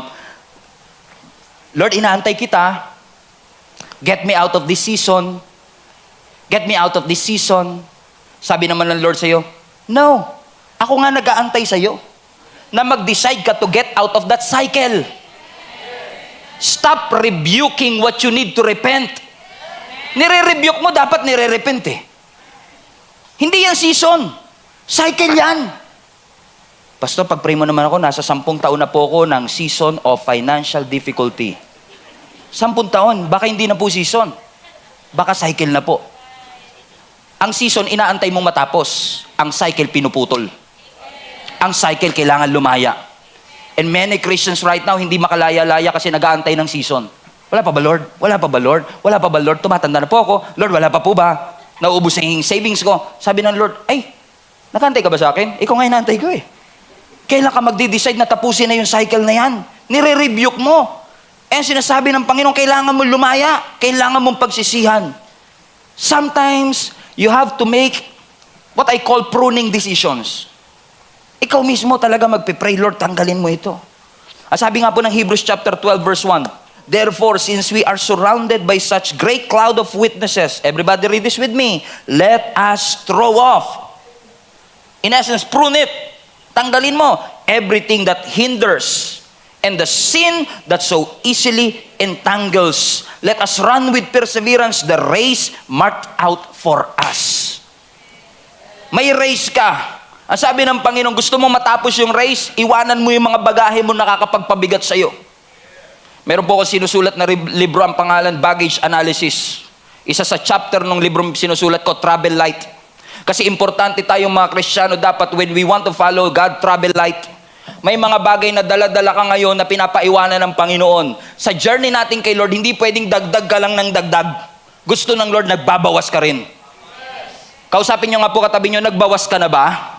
A: Lord, inaantay kita. Get me out of this season. Get me out of this season. Sabi naman ng Lord sa iyo, no. Ako nga nag-aantay sa iyo na mag-decide ka to get out of that cycle. Stop rebuking what you need to repent. Nire-rebuke mo, dapat nire-repent Hindi yan season. Cycle yan. Pastor, pag-pray mo naman ako, nasa 10 taon na po ako ng season of financial difficulty. 10 taon, baka hindi na po season. Baka cycle na po. Ang season, inaantay mong matapos. Ang cycle, pinuputol. Ang cycle, kailangan lumaya. And many Christians right now, hindi makalaya-laya kasi nag-aantay ng season. Wala pa ba, Lord? Wala pa ba, Lord? Wala pa ba, Lord? Tumatanda na po ako. Lord, wala pa po ba? Nauubos na yung savings ko. Sabi ng Lord, nag-aantay ka ba sa akin? Ikaw nga inaantay ko Kailan ka magde-decide na tapusin na yung cycle na yan? Nire-rebuke mo. Sinasabi ng Panginoon, kailangan mo lumaya. Kailangan mong pagsisihan. Sometimes, you have to make what I call pruning decisions. Ikaw mismo talaga magpipray, Lord, tanggalin mo ito. Sabi nga po ng Hebrews chapter 12 verse 1, therefore, since we are surrounded by such great cloud of witnesses, everybody read this with me, let us throw off. In essence, prune it. Tanggalin mo. everything that hinders and the sin that so easily entangles. Let us run with perseverance the race marked out for us. May race ka. Ang sabi ng Panginoon, gusto mo matapos yung race, iwanan mo yung mga bagahe mo nakakapagpabigat sa'yo. Meron po ako sinusulat na libro, ang pangalan, Baggage Analysis. Isa sa chapter ng libro sinusulat ko, Travel Light. Kasi importante tayong mga Kristiyano, dapat when we want to follow God, travel light. May mga bagay na dala-dala ka ngayon na pinapaiwanan ng Panginoon. Sa journey natin kay Lord, hindi pwedeng dagdag ka lang ng dagdag. Gusto ng Lord, nagbabawas ka rin. Kausapin nyo nga po katabi nyo, nagbawas ka na ba?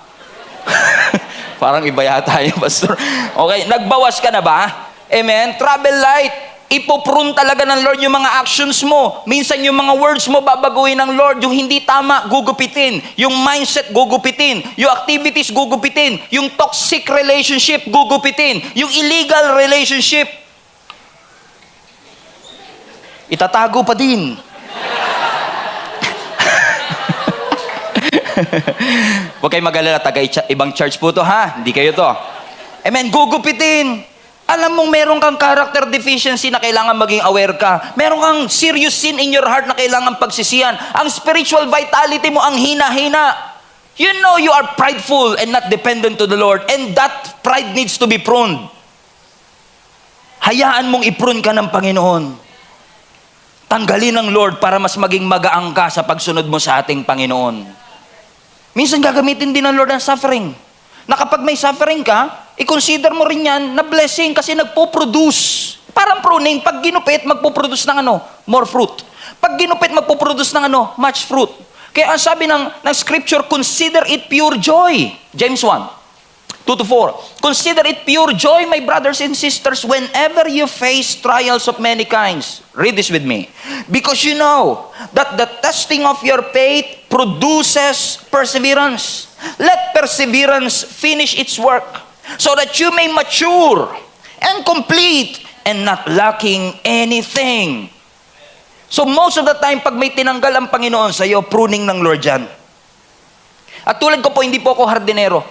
A: Parang iba yata yung pastor. Okay, nagbawas ka na ba? Amen? Travel light. Ipoprune talaga ng Lord yung mga actions mo. Minsan yung mga words mo babaguhin ng Lord. Yung hindi tama, gugupitin. Yung mindset, gugupitin. Yung activities, gugupitin. Yung toxic relationship, gugupitin. Yung illegal relationship, itatago pa din. Huwag kayo mag-alala, ibang church po to ha. Hindi kayo to. Amen, gugupitin. Alam mong meron kang character deficiency na kailangan maging aware ka. Meron kang serious sin in your heart na kailangan pagsisihan. Ang spiritual vitality mo ang hina-hina. You know you are prideful and not dependent to the Lord. And that pride needs to be pruned. Hayaan mong i-prune ka ng Panginoon. Tanggalin ng Lord para mas maging magaang ka sa pagsunod mo sa ating Panginoon. Minsan gagamitin din ng Lord ang suffering. Na kapag may suffering ka, i-consider mo rin yan na blessing kasi nagpo-produce. Parang pruning, pag ginupit, magpo-produce ng more fruit. Pag ginupit, magpo-produce ng much fruit. Kaya ang sabi ng scripture, consider it pure joy. James 1:2-4. Consider it pure joy, my brothers and sisters, whenever you face trials of many kinds. Read this with me. Because you know that the testing of your faith produces perseverance. Let perseverance finish its work, so that you may mature and complete and not lacking anything. So most of the time, pag may tinanggal ang Panginoon sa iyo, pruning ng Lord yan. At tulad ko po, hindi po ako hardinero.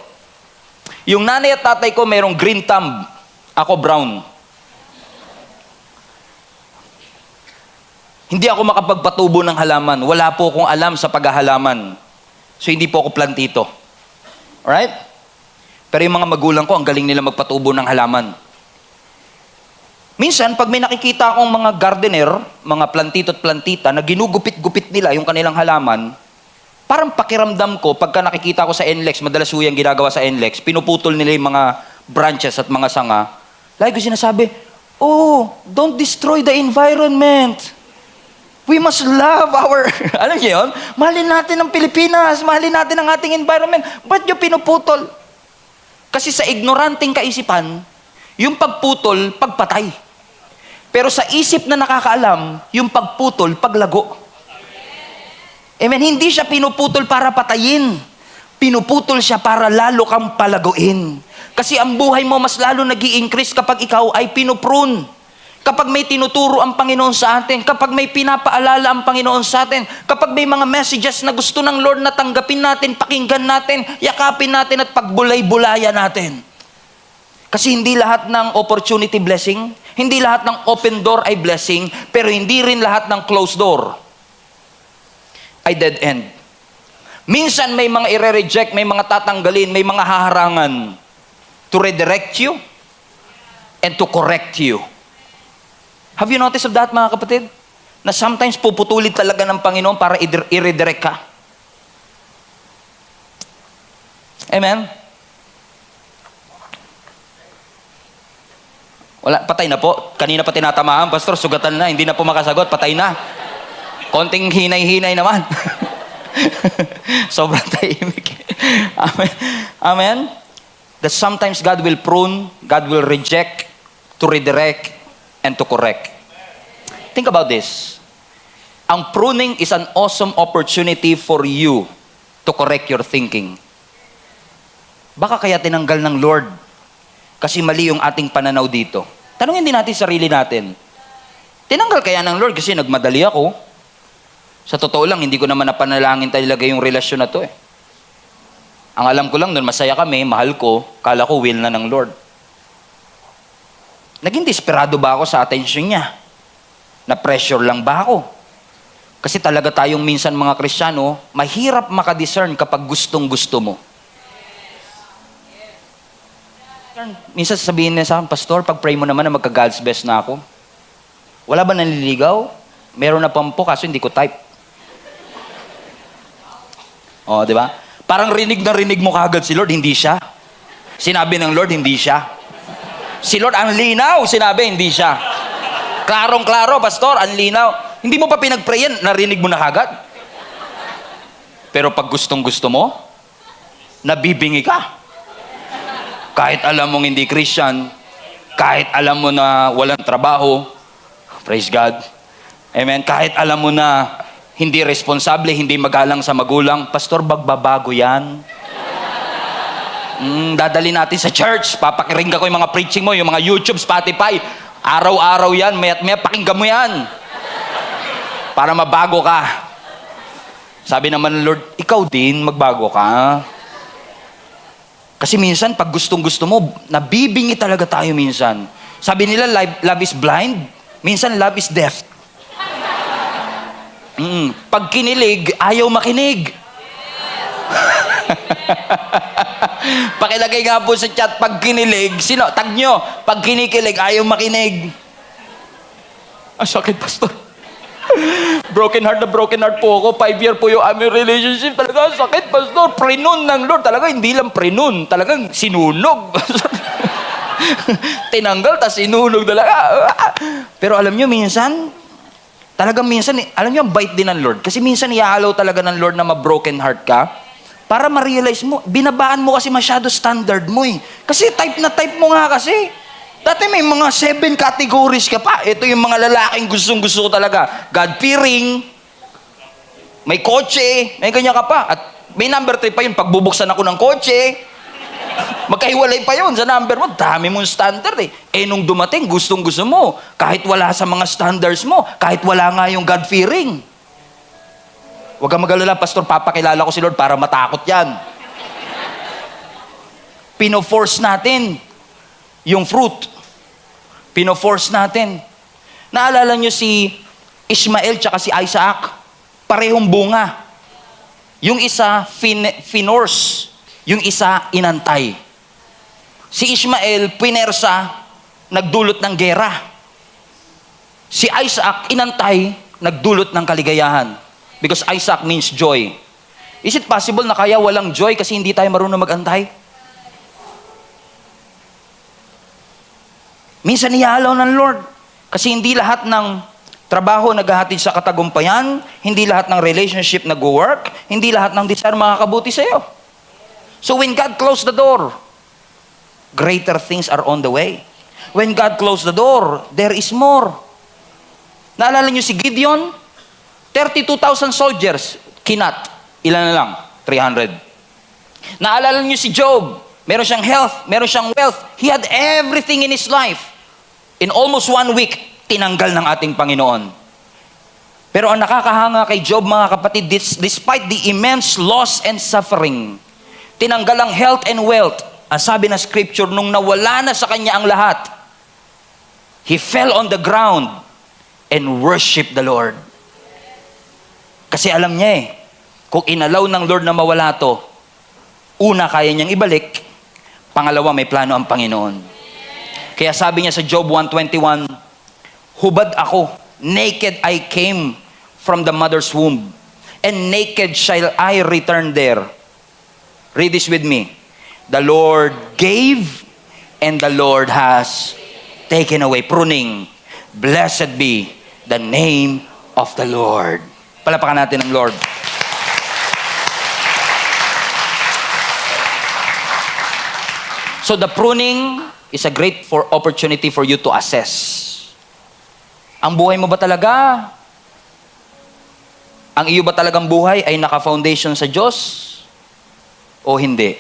A: Yung nanay at tatay ko mayroong green thumb, ako brown. Hindi ako makapagpatubo ng halaman. Wala po akong alam sa paghahalaman. So hindi po ako plantito. Alright? Pero yung mga magulang ko, ang galing nila magpatubo ng halaman. Minsan, pag may nakikita akong mga gardener, mga plantito at plantita, na ginugupit-gupit nila yung kanilang halaman, parang pakiramdam ko, pagka nakikita ko sa NLEX, madalas po yung ginagawa sa NLEX, pinuputol nila yung mga branches at mga sanga. Lagi ko sinasabi, oh, don't destroy the environment. We must love our, alam niyo yun? Mahalin natin ang Pilipinas, mahalin natin ang ating environment. Ba't nyo pinuputol? Kasi sa ignoranting kaisipan, yung pagputol, pagpatay. Pero sa isip na nakakaalam, yung pagputol, paglago. Amen? Hindi siya pinuputol para patayin. Pinuputol siya para lalo kang palaguin. Kasi ang buhay mo mas lalo nag-i-increase kapag ikaw ay pinuprune. Kapag may tinuturo ang Panginoon sa atin, kapag may pinapaalala ang Panginoon sa atin, kapag may mga messages na gusto ng Lord na tanggapin natin, pakinggan natin, yakapin natin at pagbulay-bulaya natin. Kasi hindi lahat ng opportunity blessing, hindi lahat ng open door ay blessing, pero hindi rin lahat ng closed door ay dead end. Minsan may mga i-reject, may mga tatanggalin, may mga haharangan to redirect you and to correct you. Have you noticed of that, mga kapatid? Na sometimes puputulid talaga ng Panginoon para i-redirect ka. Amen? Wala, patay na po. Kanina pa tinatamaan, pastor, sugatan na, hindi na po makasagot, patay na. Konting hinay-hinay naman. Sobrang tahimik. Amen? Amen? That sometimes God will prune, God will reject, to redirect, and to correct. Think about this. Ang pruning is an awesome opportunity for you to correct your thinking. Baka kaya tinanggal ng Lord kasi mali yung ating pananaw dito. Tanungin din natin sarili natin. Tinanggal kaya ng Lord kasi nagmadali ako? Sa totoo lang, hindi ko naman napanalangin talaga yung relasyon na to eh. Ang alam ko lang nun, masaya kami, mahal ko, kala ko will na ng Lord. Naging desperado ba ako sa atensyon niya? Na-pressure lang ba ako? Kasi talaga tayong minsan mga Kristiyano, mahirap makadiscern kapag gustong-gusto mo. Minsan sabihin niya sa akin, Pastor, pag-pray mo naman na magka-God's best na ako. Wala ba nanliligaw? Meron na pampo, kaso hindi ko type. O, di ba? Parang rinig na rinig mo kagad si Lord, hindi siya. Sinabi ng Lord, hindi siya. Si Lord, ang linaw, sinabi, hindi siya. Klarong-klaro, Pastor, ang linaw. Hindi mo pa pinag-prayan, narinig mo na kagad. Pero pag gustong-gusto mo, nabibingi ka. Kahit alam mong hindi Christian, kahit alam mo na walang trabaho, praise God, amen, kahit alam mo na hindi responsable, hindi magalang sa magulang, Pastor, magbabago yan. Dadali natin sa church, papakiringgan ko yung mga preaching mo, yung mga YouTube, Spotify, araw-araw yan, mayat-maya, pakinggan mo yan. Para mabago ka. Sabi naman ng Lord, ikaw din, magbago ka. Kasi minsan, pag gustong-gusto mo, nabibingi talaga tayo minsan. Sabi nila, love is blind. Minsan, love is deaf. Pag kinilig, ayaw makinig. Pakilagay nga po sa chat, pag kinilig, tag nyo, pag kinikilig, ayaw makinig. Ang sakit, Pastor. Broken heart po ako. 5 year po yung aming relationship. Talaga, sakit, Pastor. Prenun ng Lord. Talaga, hindi lang prenun. Talagang sinunog. Tinanggal, tas sinunog talaga. Pero alam nyo, minsan, talagang minsan, alam nyo, ang bait din ng Lord. Kasi minsan, iaalaw talaga ng Lord na ma-broken heart ka. Para ma-realize mo, binabaan mo kasi masyado standard mo eh. Kasi type na type mo nga kasi. Dati may mga 7 categories ka pa. Ito yung mga lalaking gustong-gusto ko talaga. God-fearing, may kotse, may ganyan ka pa. At may number 3 pa yun, pagbubuksan ako ng kotse, magkahiwalay pa yun sa number mo. Dami mong standard eh. Eh nung dumating, gustong-gusto mo. Kahit wala sa mga standards mo, kahit wala nga yung God-fearing. Huwag kang mag-alala, Pastor, papakilala ko si Lord para matakot yan. Pino-force natin yung fruit. Pino-force natin. Naalala nyo si Ishmael tsaka si Isaac? Parehong bunga. Yung isa, finorce. Yung isa, inantay. Si Ishmael, pinersa, nagdulot ng gera. Si Isaac, inantay, nagdulot ng kaligayahan. Because Isaac means joy. Is it possible na kaya walang joy kasi hindi tayo marunong mag-antay? Minsan iyaalaw ng Lord. Kasi hindi lahat ng trabaho naghahatid sa katagumpayan, hindi lahat ng relationship nag-work, hindi lahat ng desire makakabuti sa iyo. So when God closed the door, greater things are on the way. When God closed the door, there is more. Naalala niyo si Gideon? 32,000 soldiers, kinat. Ilan na lang? 300. Naalala niyo si Job? Meron siyang health, meron siyang wealth. He had everything in his life. In almost 1 week, tinanggal ng ating Panginoon. Pero ang nakakahanga kay Job, mga kapatid, despite the immense loss and suffering, tinanggal ang health and wealth. Ang sabi ng scripture, nung nawala na sa kanya ang lahat, he fell on the ground and worshiped the Lord. Kasi alam niya eh, kung inalaw ng Lord na mawala to, una, kaya niyang ibalik, pangalawa, may plano ang Panginoon. Kaya sabi niya sa Job 1:21, hubad ako, naked I came from the mother's womb, and naked shall I return there. Read this with me. The Lord gave, and the Lord has taken away. Pruning. Blessed be the name of the Lord. Palapakan natin ang Lord. So the pruning is a great opportunity for you to assess. Ang buhay mo ba talaga? Ang iyo ba talagang buhay ay naka-foundation sa Diyos? O hindi?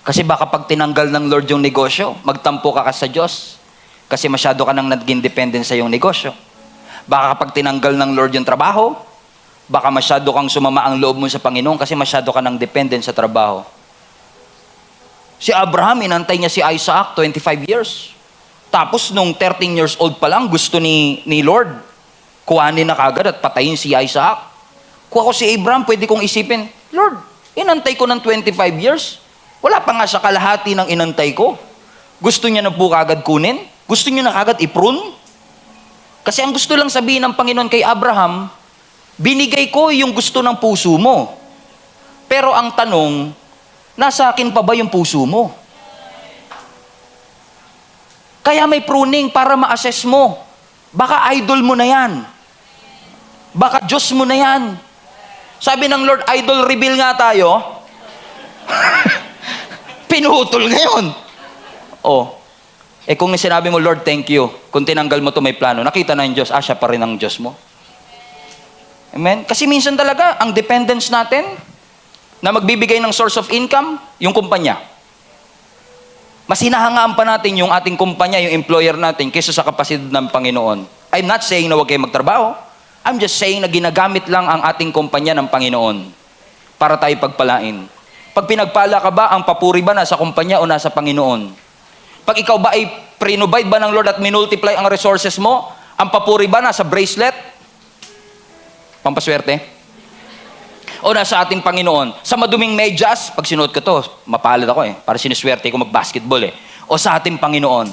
A: Kasi baka pag tinanggal ng Lord yung negosyo, magtampo ka sa Diyos. Kasi masyado ka nang naging dependent sa yung negosyo. Baka kapag tinanggal ng Lord yung trabaho, baka masyado kang sumama ang loob mo sa Panginoon kasi masyado ka nang dependent sa trabaho. Si Abraham, inantay niya si Isaac 25 years. Tapos nung 13 years old pa lang, gusto ni Lord, kuhanin na kagad at patayin si Isaac. Kung ako si Abraham, pwede kong isipin, Lord, inantay ko ng 25 years. Wala pa nga sa kalahati ng inantay ko. Gusto niya na po kagad kunin? Gusto niya na kagad i-prune? Kasi ang gusto lang sabihin ng Panginoon kay Abraham, binigay ko yung gusto ng puso mo. Pero ang tanong, nasa akin pa ba yung puso mo? Kaya may pruning para ma-assess mo. Baka idol mo na yan. Baka Diyos mo na yan. Sabi ng Lord, idol reveal nga tayo. Pinutol ngayon. Kung sinabi mo, Lord, thank you. Kung tinanggal mo to may plano. Nakita na yung Diyos, siya pa rin ang Diyos mo. Amen? Kasi minsan talaga, ang dependence natin, na magbibigay ng source of income, yung kumpanya. Mas hinahangaan pa natin yung ating kumpanya, yung employer natin, kaysa sa kapasidad ng Panginoon. I'm not saying na huwag kayo magtrabaho. I'm just saying na ginagamit lang ang ating kumpanya ng Panginoon para tayo pagpalain. Pag pinagpala ka ba, ang papuri ba nasa kumpanya o nasa Panginoon? Pag ikaw ba ay pre-provide ba ng Lord at minultiply ang resources mo, ang papuri ba nasa bracelet? Pampaswerte? O nasa ating Panginoon? Sa maduming medyas, pag sinuot ko to, mapalad ako para siniswerte ko mag-basketball O sa ating Panginoon?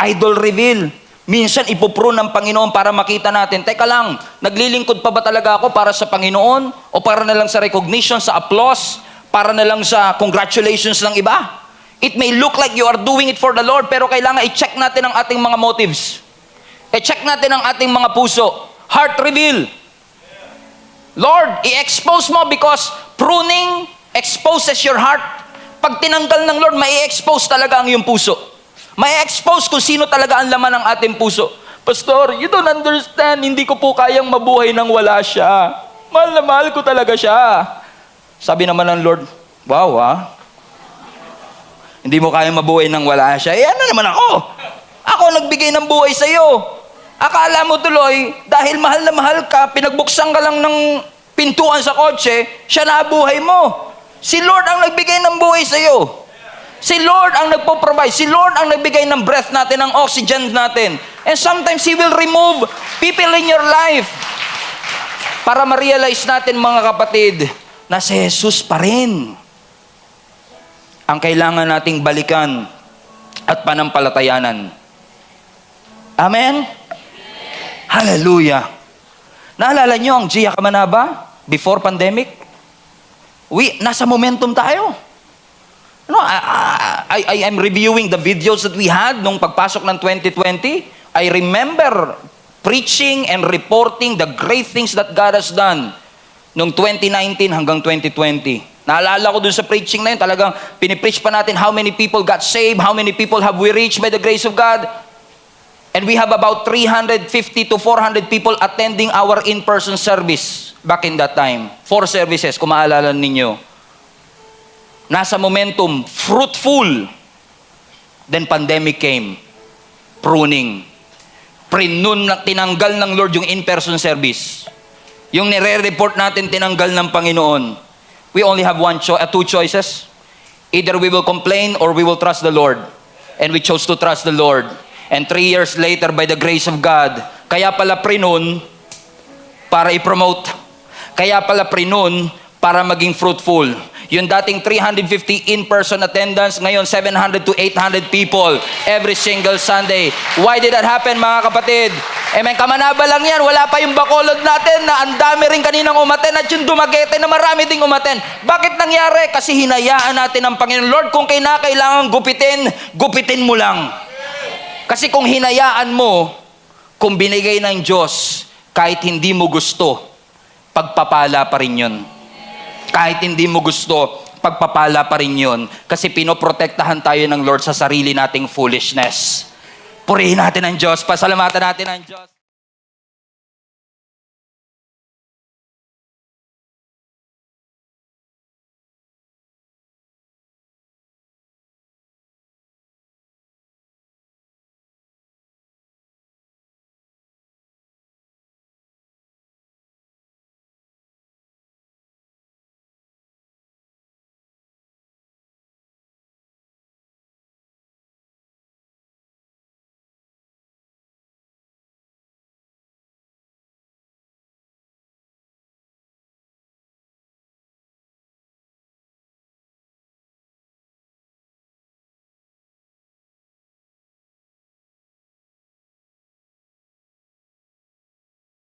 A: Idol reveal. Minsan ipuprune ng Panginoon para makita natin, teka lang, naglilingkod pa ba talaga ako para sa Panginoon? O para na lang sa recognition, sa applause? Para na lang sa congratulations ng iba? It may look like you are doing it for the Lord, pero kailangan i-check natin ang ating mga motives. I-check natin ang ating mga puso. Heart reveal. Lord, i-expose mo because pruning exposes your heart. Pag tinanggal ng Lord, mai-expose talaga ang iyong puso. Mai-expose kung sino talaga ang laman ng ating puso. Pastor, you don't understand. Hindi ko po kayang mabuhay nang wala siya. Mahal na mahal ko talaga siya. Sabi naman ng Lord, wow Hindi mo kayang mabuhay nang wala siya. Ano naman ako? Ako nagbigay ng buhay sa iyo. Akala mo tuloy, dahil mahal na mahal ka, pinagbuksan ka lang ng pintuan sa kotse, siya na buhay mo. Si Lord ang nagbigay ng buhay sa iyo. Si Lord ang nagpo-provide. Si Lord ang nagbigay ng breath natin, ng oxygen natin. And sometimes He will remove people in your life para ma-realize natin, mga kapatid, na si Jesus pa rin ang kailangan nating balikan at panampalatayanan. Amen? Hallelujah. Naalala nyo ang Gia Kamanaba before pandemic? Nasa momentum tayo. I'm reviewing the videos that we had nung pagpasok ng 2020. I remember preaching and reporting the great things that God has done nung 2019 hanggang 2020. Naalala ko dun sa preaching na yun, talagang pinipreach pa natin how many people got saved, how many people have we reached by the grace of God. And we have about 350 to 400 people attending our in-person service back in that time. 4 services, kung maalala ninyo. Nasa momentum, fruitful. Then pandemic came. Pruning. Tinanggal ng Lord yung in-person service. Yung nire-report natin, tinanggal ng Panginoon. We only have 2 choices. Either we will complain or we will trust the Lord. And we chose to trust the Lord. And 3 years later, by the grace of God, kaya pala prinun para i-promote. Kaya pala prinun para maging fruitful. Yung dating 350 in-person attendance, ngayon 700 to 800 people every single Sunday. Why did that happen, mga kapatid? Amen, Kamanaba lang yan. Wala pa yung Bacolod natin na ang dami rin kaninang umaten at yung Dumaguete na marami ding umaten. Bakit nangyari? Kasi hinayaan natin ang Panginoon. Lord, kung kailangan gupitin mo lang. Kasi kung hinayaan mo, kung binigay ng Diyos, kahit hindi mo gusto, pagpapala pa rin yun. Kahit hindi mo gusto, pagpapala pa rin yun. Kasi pinoprotektahan tayo ng Lord sa sarili nating foolishness. Purihin natin ang Diyos. Pasalamatan natin ang Diyos.